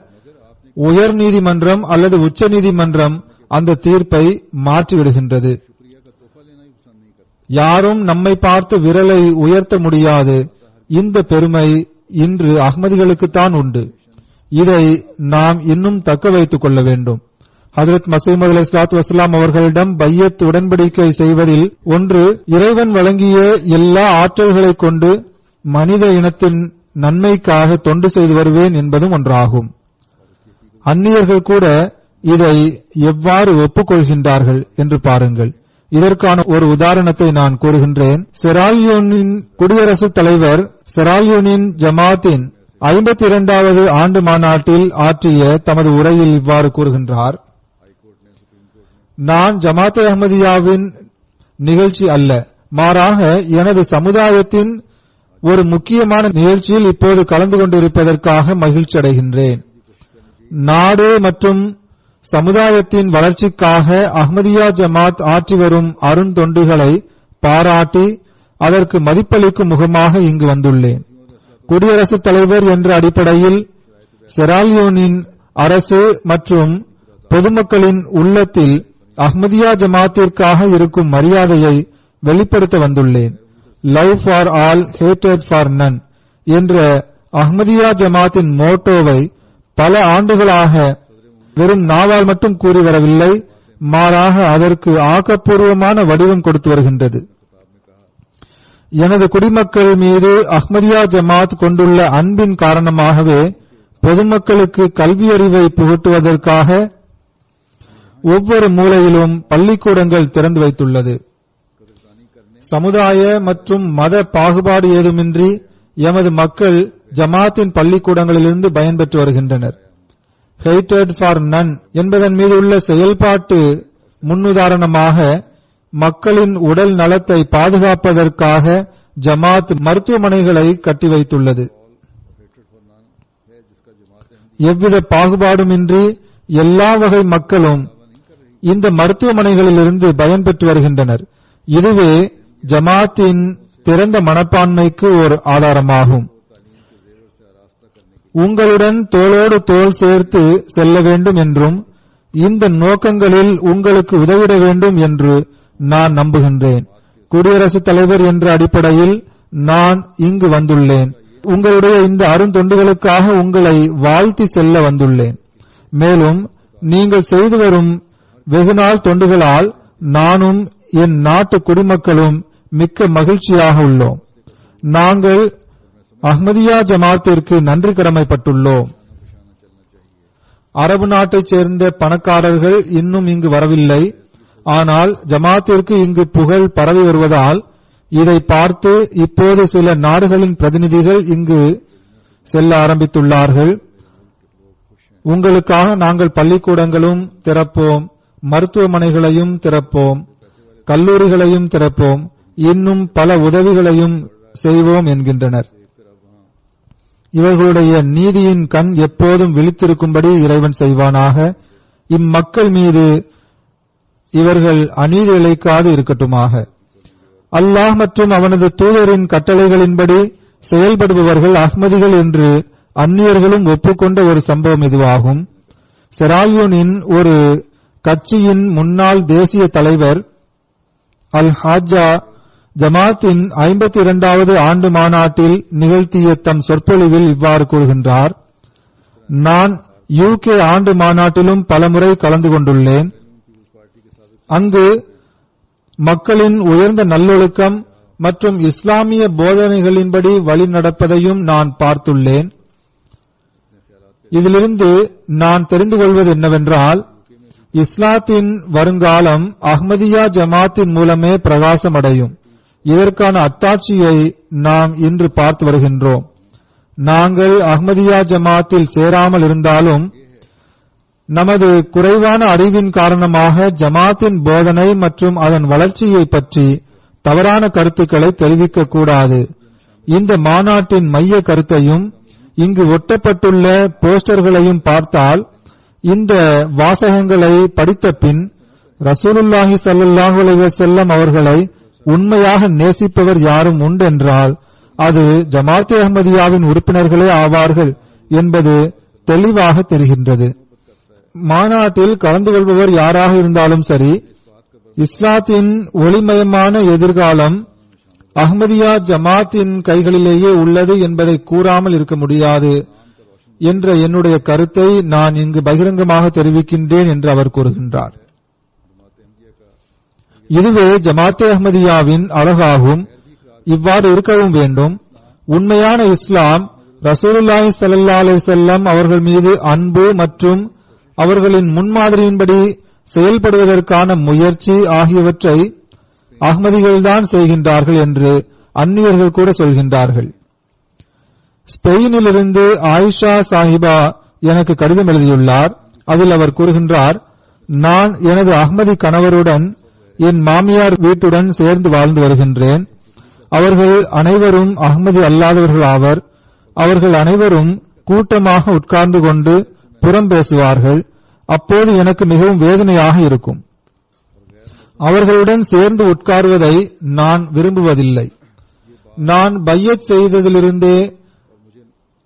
உயர் நீதிமன்றம் அல்லது உச்ச நீதிமன்றம் அந்த தீர்ப்பை மாற்றிவிடுகின்றது. யாரும் நம்மை பார்த்து விரலை உயர்த்த முடியாது. இந்த பெருமை இன்று அஹ்மதிகளுக்குத்தான் உண்டு. இதை நாம் இன்னும் தக்க வைத்துக் கொள்ள வேண்டும். ஹஜ்ரத் மஸீஹ் அலைஹிஸ்ஸலாத்து வஸ்ஸலாம் அவர்களிடம் பையத் உடன்படிக்கை செய்வதில் ஒன்று, இறைவன் வழங்கிய எல்லா ஆற்றல்களை கொண்டு மனித இனத்தின் நன்மைக்காக தொண்டு செய்து வருவேன் என்பதும் ஒன்றாகும். அந்நியர்கள் கூட இதை எவ்வாறு ஒப்புக்கொள்கின்றார்கள் என்று பாருங்கள். இதற்கான ஒரு உதாரணத்தை நான் கூறுகின்றேன். செராலியோனின் குடியரசுத் தலைவர் செராலியோனின் ஜமாத்தின் 52வது ஆண்டு மாநாட்டில் ஆற்றிய தமது உரையில் இவ்வாறு கூறுகின்றார்: நான் ஜமாத் அஹ்மதியாவின் நிகழ்ச்சி அல்ல, மாறாக எனது சமுதாயத்தின் ஒரு முக்கியமான நிகழ்ச்சியில் இப்போது கலந்து கொண்டிருப்பதற்காக மகிழ்ச்சி அடைகின்றேன். நாடு மற்றும் சமுதாயத்தின் வளர்ச்சிக்காக அஹ்மதியா ஜமாத் ஆற்றி வரும் அருந்தொண்டுகளை பாராட்டி அதற்கு மதிப்பளிக்கும் முகமாக இங்கு வந்துள்ளேன். குடியரசுத் தலைவர் என்ற அடிப்படையில் செராலியோனின் அரசு மற்றும் பொதுமக்களின் உள்ளத்தில் அஹ்மதியா ஜமாத்திற்காக இருக்கும் மரியாதையை வெளிப்படுத்த வந்துள்ளேன். Love for all, hated for none என்ற அஹ்மதியா ஜமாத்தின் மோட்டோவை பல ஆண்டுகளாக வெறும் நாவால் மட்டும் கூறி வரவில்லை, மாறாக அதற்கு ஆக்கப்பூர்வமான வடிவம் கொடுத்து வருகின்றது. எனது குடிமக்கள் மீது அஹ்மதியா ஜமாத் கொண்டுள்ள அன்பின் காரணமாகவே பொதுமக்களுக்கு கல்வியறிவை புகட்டுவதற்காக ஒவ்வொரு மூலையிலும் பள்ளிக்கூடங்கள் திறந்து வைத்துள்ளது. சமுதாய மற்றும் மத பாகுபாடு ஏதுமின்றி எமது மக்கள் ஜமாத்தின் பள்ளிக்கூடங்களிலிருந்து பயன்பெற்று வருகின்றனர். ஹேட்டட் ஃபார் நன் என்பதன் மீது உள்ள செயல்பாட்டு முன்னுதாரணமாக மக்களின் உடல் நலத்தை பாதுகாப்பதற்காக ஜமாத் மருத்துவமனைகளை கட்டி வைத்துள்ளது. எவ்வித பாகுபாடுமின்றி எல்லா வகை மக்களும் இந்த மருத்துவமனைகளிலிருந்து பயன்பெற்று வருகின்றனர். இதுவே ஜமாத்தின் திறந்த மனப்பான்மைக்கு ஒரு ஆதாரமாகும். உங்களுடன் தோளோடு தோள் சேர்த்து செல்ல வேண்டும் என்றும் இந்த நோக்கங்களில் உங்களுக்கு உதவிட வேண்டும் என்று நான் நம்புகின்றேன். குடியரசுத் தலைவர் என்ற அடிப்படையில் நான் இங்கு வந்துள்ளேன். உங்களுடைய இந்த அருந்தொண்டுகளுக்காக உங்களை வாழ்த்தி செல்ல வந்துள்ளேன். மேலும் நீங்கள் செய்து வரும் வெகுநாள் தொண்டுகளால் நானும் என் நாட்டு குடிமக்களும் மிக்க மகிழ்ச்சியாக உள்ளோம். நாங்கள் அஹ்மதியா ஜமாத்திற்கு நன்றி கடமைப்பட்டுள்ளோம். அரபு நாட்டைச் சேர்ந்த பணக்காரர்கள் இன்னும் இங்கு வரவில்லை. ஆனால் ஜமாத்திற்கு இங்கு புகழ் பரவி வருவதால் இதை பார்த்து இப்போது சில நாடுகளின் பிரதிநிதிகள் இங்கு செல்ல ஆரம்பித்துள்ளார்கள். உங்களுக்காக நாங்கள் பள்ளிக்கூடங்களும் திறப்போம், மருத்துவமனைகளையும் திறப்போம், கல்லூரிகளையும் திறப்போம், இன்னும் பல உதவிகளையும் செய்வோம் என்கின்றனர். இவர்களுடைய நீதியின் கண் எப்போதும் விழித்திருக்கும்படி இறைவன் செய்வானாக. இம்மக்கள் மீது இவர்கள் அநீதி இழைக்காது இருக்கட்டுமாக. அல்லாஹ் மற்றும் அவனது தூதரின் கட்டளைகளின்படி செயல்படுபவர்கள் அஹ்மதிகள் என்று அந்நியர்களும் ஒப்புக்கொண்ட ஒரு சம்பவம் இதுவாகும். செராலியோனின் ஒரு கட்சியின் முன்னாள் தேசிய தலைவர் அல் ஹாஜா ஜமாத்தின் 52வது ஆண்டு மாநாட்டில் நிகழ்த்திய தம் சொற்பொழிவில் இவ்வாறு கூறுகின்றார்: நான் UK ஆண்டு மாநாட்டிலும் பலமுறை கலந்து கொண்டுள்ளேன். அங்கு மக்களின் உயர்ந்த நல்லொழுக்கம் மற்றும் இஸ்லாமிய போதனைகளின்படி வழி நடப்பதையும் நான் பார்த்துள்ளேன். இதிலிருந்து நான் தெரிந்து கொள்வது என்னவென்றால், இஸ்லாத்தின் வருங்காலம் அஹ்மதியா ஜமாத்தின் மூலமே பிரகாசமடையும். இதற்கான அத்தாட்சியை நாம் இன்று பார்த்து வருகின்றோம். நாங்கள் அஹ்மதியா ஜமாத்தில் சேராமல் இருந்தாலும் நமது குறைவான அறிவின் காரணமாக ஜமாத்தின் போதனை மற்றும் அதன் வளர்ச்சியை பற்றி தவறான கருத்துக்களை தெரிவிக்கக் கூடாது. இந்த மாநாட்டின் மைய கருத்தையும் இங்கு ஒட்டப்பட்டுள்ள போஸ்டர்களையும் பார்த்தால், இந்த வாசகங்களை படித்த பின் ரசூலுல்லாஹி ஸல்லல்லாஹு அலைஹி வஸல்லம் அவர்களை உண்மையாக நேசிப்பவர் யாரும் உண்டென்றால் அது ஜமாத் அஹ்மதியாவின் உறுப்பினர்களே ஆவார்கள் என்பது தெளிவாக தெரிகின்றது. மாநாட்டில் கலந்து கொள்பவர் யாராக இருந்தாலும் சரி, இஸ்லாத்தின் ஒளிமயமான எதிர்காலம் அஹ்மதியா ஜமாத்தின் கைகளிலேயே உள்ளது என்பதை கூறாமல் இருக்க முடியாது என்ற என்னுடைய கருத்தை நான் இங்கு பகிரங்கமாக தெரிவிக்கின்றேன் என்று அவர் கூறுகின்றார். இதுவே ஜமாத்தே அஹ்மதியாவின் அழகாகும். இவ்வாறு இருக்கவும் வேண்டும். உண்மையான இஸ்லாம் ரசூலுல்லாஹி ஸல்லல்லாஹு அலைஹி வஸல்லம் அவர்கள் மீது அன்பு மற்றும் அவர்களின் முன்மாதிரியின்படி செயல்படுவதற்கான முயற்சி ஆகியவற்றை அஹ்மதிகள்தான் செய்கின்றார்கள் என்று அந்நியர்கள் கூட சொல்கின்றார்கள். ஸ்பெயினிலிருந்து ஆயிஷா சாஹிபா எனக்கு கடிதம் எழுதியுள்ளார். அதில் அவர் கூறுகின்றார், நான் எனது அஹ்மதி கணவருடன் என் மாமியார் வீட்டுடன் சேர்ந்து வாழ்ந்து வருகின்றேன். அவர்கள் அனைவரும் அஹ்மதி அல்லாதவர்கள் ஆவர். அவர்கள் அனைவரும் கூட்டமாக உட்கார்ந்து கொண்டு புறம் பேசுவார்கள். அப்போது எனக்கு மிகவும் வேதனையாக இருக்கும். அவர்களுடன் சேர்ந்து உட்காருவதை நான் விரும்புவதில்லை. நான் பையத் செய்ததிலிருந்தே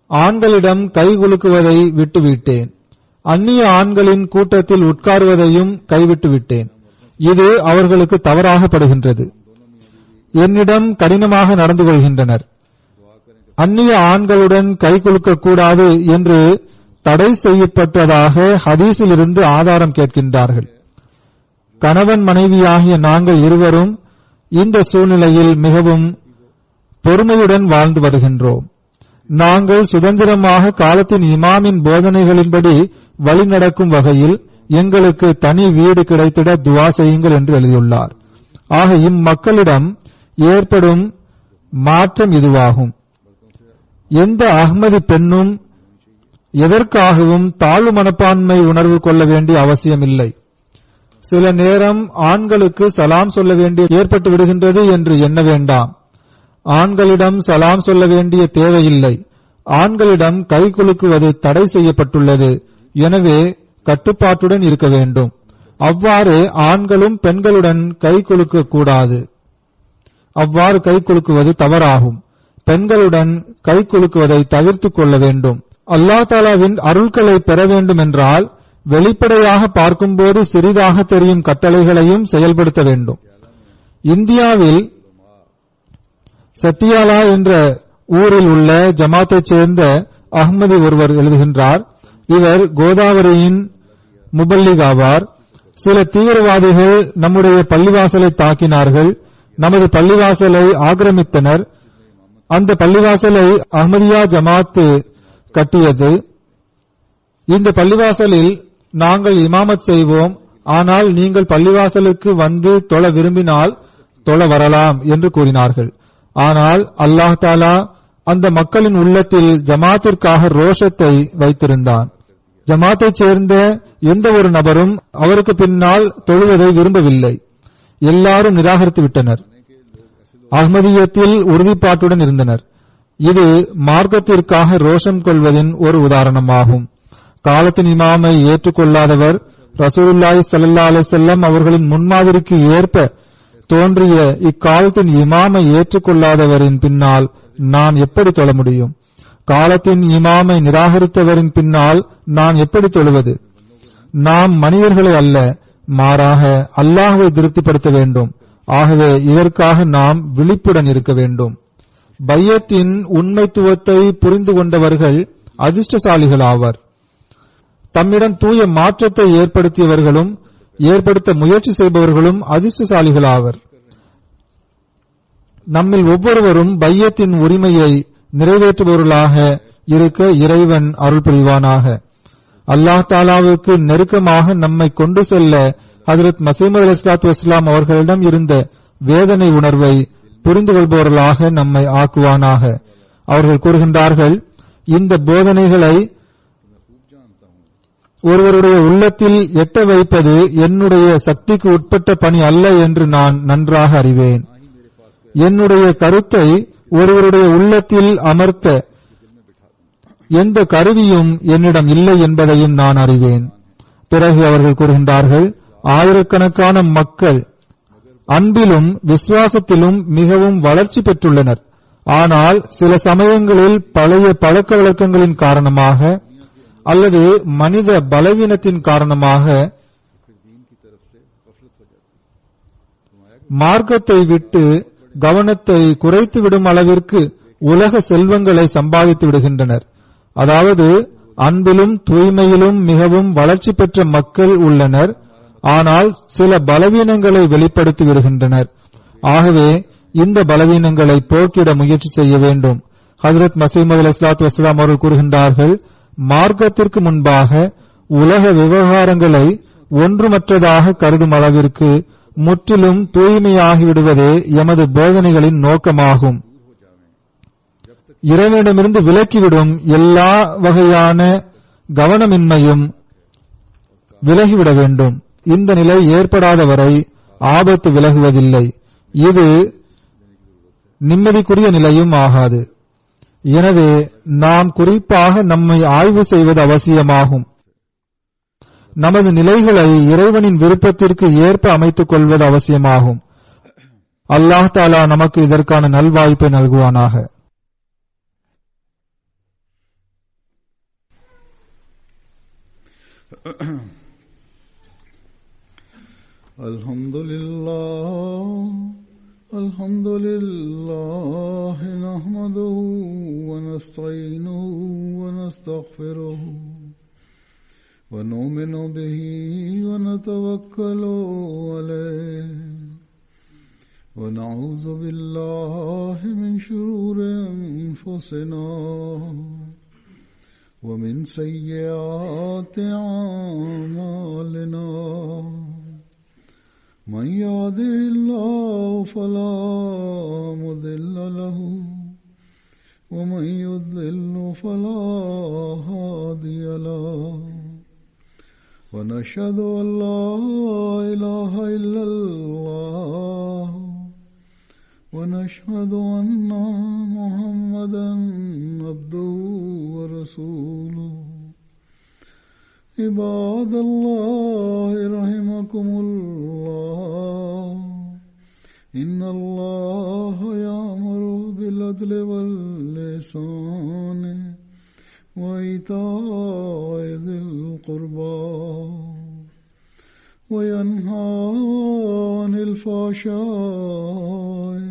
ஆண்களிடம் கை குலுக்குவதை விட்டுவிட்டேன். அந்நிய ஆண்களின் கூட்டத்தில் உட்காருவதையும் கைவிட்டுவிட்டேன். இது அவர்களுக்கு தவறாகப்படுகின்றது. என்னிடம் கடினமாக நடந்து கொள்கின்றனர். அந்நிய ஆண்களுடன் கை குலுக்க கூடாது என்று தடை செய்யப்பட்டதாக ஹதீஸிலிருந்து ஆதாரம் கேட்கின்றார்கள். கணவன் மனைவியாகிய நாங்கள் இருவரும் இந்த சூழ்நிலையில் மிகவும் பொறுமையுடன் வாழ்ந்து வருகின்றோம். நாங்கள் சுதந்திரமாக காலத்தின் இமாமின் போதனைகளின்படி வழிநடக்கும் வகையில் எங்களுக்கு தனி வீடு கிடைத்திட துவா செய்யுங்கள் என்று எழுதியுள்ளார். ஆக இம்மக்களிடம் ஏற்படும் மாற்றம் இதுவாகும். எந்த அஹ்மதி பெண்ணும் எதற்காகவும் தாழ்வு மனப்பான்மை உணர்வு கொள்ள வேண்டிய அவசியமில்லை. சில நேரம் ஆண்களுக்கு சலாம் சொல்ல வேண்டிய ஏற்பட்டு விடுகின்றது என்று எண்ண வேண்டாம். ஆண்களிடம் சலாம் சொல்ல வேண்டிய தேவையில்லை. ஆண்களிடம் கை குலுக்குவது தடை செய்யப்பட்டுள்ளது. எனவே கட்டுப்பாட்டுடன் இருக்க வேண்டும். அவ்வாறு ஆண்களும் பெண்களுடன் கை குலுக்க கூடாது. அவ்வாறு கை குலுக்குவது தவறாகும். பெண்களுடன் கை குலுக்குவதை தவிர்த்துக் கொள்ள வேண்டும். அல்லாஹ் தஆலாவின் அருள்களை பெற வேண்டும் என்றால் வெளிப்படையாக பார்க்கும்போது சிறிதாக தெரியும் கட்டளைகளையும் செயல்படுத்த வேண்டும். இந்தியாவில் சட்டியாலா என்ற ஊரில் உள்ள ஜமாத்தைச் சேர்ந்த அஹ்மதி ஒருவர் எழுதுகின்றார். இவர் கோதாவரியின் முபல்லிக் ஆவார். சில தீவிரவாதிகள் நம்முடைய பள்ளிவாசலை தாக்கினார்கள். நமது பள்ளிவாசலை ஆக்கிரமித்தனர். அந்த பள்ளிவாசலை அஹ்மதியா ஜமாத்து கட்டியது. இந்த பள்ளிவாசலில் நாங்கள் இமாமத் செய்வோம். ஆனால் நீங்கள் பள்ளிவாசலுக்கு வந்து தொழ விரும்பினால் தொழ வரலாம் என்று கூறினார்கள். ஆனால் அல்லாஹ் தஆலா அந்த மக்களின் உள்ளத்தில் ஜமாத்திற்காக ரோஷத்தை வைத்திருந்தான். ஜமாத்தைச் சேர்ந்த எந்த ஒரு நபரும் அவருக்கு பின்னால் தொழுவதை விரும்பவில்லை. எல்லாரும் நிராகரித்து விட்டனர். அஹ்மதியத்தில் உறுதிப்பாட்டுடன் இருந்தனர். இது மார்க்கத்திற்காக ரோஷம் கொள்வதின் ஒரு உதாரணமாகும். காலத்தின் இமாமை ஏற்றுக்கொள்ளாதவர் ரசூலுல்லாஹி ஸல்லல்லாஹு அலைஹி வஸல்லம் அவர்களின் முன்மாதிரிக்கு ஏற்ப தோன்றிய இக்காலத்தின் இமாமை ஏற்றுக்கொள்ளாதவரின் பின்னால் நான் எப்படி தொழ முடியும்? காலத்தின் இமாமை நிராகரித்தவரின் பின்னால் நான் எப்படி தொழுவது? நாம் மனிதர்களை அல்ல, மாறாக அல்லாஹ்வை திருப்திப்படுத்த வேண்டும். ஆகவே இதற்காக நாம் விழிப்புடன் இருக்க வேண்டும். பையத்தின் உண்மைத்துவத்தை புரிந்து கொண்டவர்கள் அதிர்ஷ்டசாலிகள் ஆவர். தம்மிடம் தூய மாற்றத்தை ஏற்படுத்தியவர்களும் ஏற்படுத்த முயற்சி செய்பவர்களும் அதிர்ஷ்டசாலிகள் ஆவர். நம்மில் ஒவ்வொருவரும் பையத்தின் உரிமையை நிறைவேற்றுபவர்களாக இருக்க இறைவன் அருள் புரிவானாக. அல்லாஹ் தஆலாவுக்கு நெருக்கமாக நம்மை கொண்டு செல்ல ஹஜ்ரத் மஸீஹ் மவ்ஊத் அலைஹிஸ்ஸலாத்து வஸ்ஸலாம் அவர்களிடம் இருந்த வேதனை உணர்வை புரிந்து கொள்பவர்களாக நம்மை ஆக்குவானாக. அவர்கள் கூறுகின்றார்கள், இந்த போதனைகளை ஒருவருடைய உள்ளத்தில் எட்ட வைப்பது என்னுடைய சக்திக்கு உட்பட்ட பணி அல்ல என்று நான் நன்றாக அறிவேன். என்னுடைய கருத்தை ஒருவருடைய உள்ளத்தில் அமர்த்த எந்த கருவியும் என்னிடம் இல்லை என்பதையும் நான் அறிவேன். பிறகு அவர்கள் கூறுகின்றார்கள், ஆயிரக்கணக்கான மக்கள் அன்பிலும் விசுவாசத்திலும் மிகவும் வளர்ச்சி பெற்றுள்ளனர். ஆனால் சில சமயங்களில் பழைய பழக்க வழக்கங்களின் காரணமாக அல்லது மனித பலவீனத்தின் காரணமாக மார்க்கத்தை விட்டு கவனத்தை குறைத்துவிடும் அளவிற்கு உலக செல்வங்களை சம்பாதித்து விடுகின்றனர். அதாவது அன்பிலும் தூய்மையிலும் மிகவும் வளர்ச்சி பெற்ற மக்கள் உள்ளனர், ஆனால் சில பலவீனங்களை வெளிப்படுத்தி விடுகின்றனர். ஆகவே இந்த பலவீனங்களை போக்கிட முயற்சி செய்ய வேண்டும். ஹஜ்ரத் மஸீஹ் அலைஹிஸ்ஸலாத்து வஸ்ஸலாம் அவர்கள் கூறுகின்றார்கள், மார்க்கத்திற்கு முன்பாக உலக விவகாரங்களை ஒன்றுமற்றதாக கருதும் அளவிற்கு முற்றிலும் தூய்மையாகிவிடுவதே எமது போதனைகளின் நோக்கமாகும். இறைவனிடமிருந்து விலக்கிவிடும் எல்லா வகையான கவனமின்மையும் விலகிவிட வேண்டும். இந்த நிலை ஏற்படாத வரை ஆபத்து விலகுவதில்லை. இது நிம்மதிக்குரிய நிலையும் ஆகாது. எனவே நாம் குறிப்பாக நம்மை ஆய்வு செய்வது அவசியமாகும். நமது நிலைகளை இறைவனின் விருப்பத்திற்கு ஏற்ப அமைத்துக் கொள்வது அவசியமாகும். அல்லாஹ் தஆலா நமக்கு இதற்கான நல்வாய்ப்பை நல்குவானாக. Alhamdulillah nahmaduhu wa nasta'inuhu wa nastaghfiruhu wa nu'minu bihi wa natawakkalu alayhi wa na'udhu billahi min shururi anfusina wa min sayyiati a'malina. من يهده الله فلا مضل له ومن يضلل فلا هادي له ونشهد أن لا إله إلا الله ونشهد أن محمدا عبده ورسوله. عباد الله رحمكم الله إن الله يأمر بالعدل والإحسان وإيتاء ذي القربى وينهى عن الفحشاء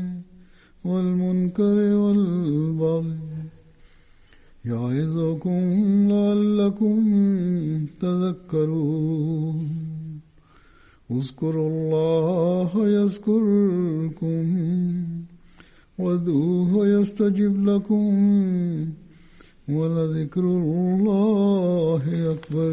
والمنكر والبغي يعظكم لعلكم تذكرون. اذكروا الله يذكركم وادعوه يستجب لكم ولذكر الله أكبر.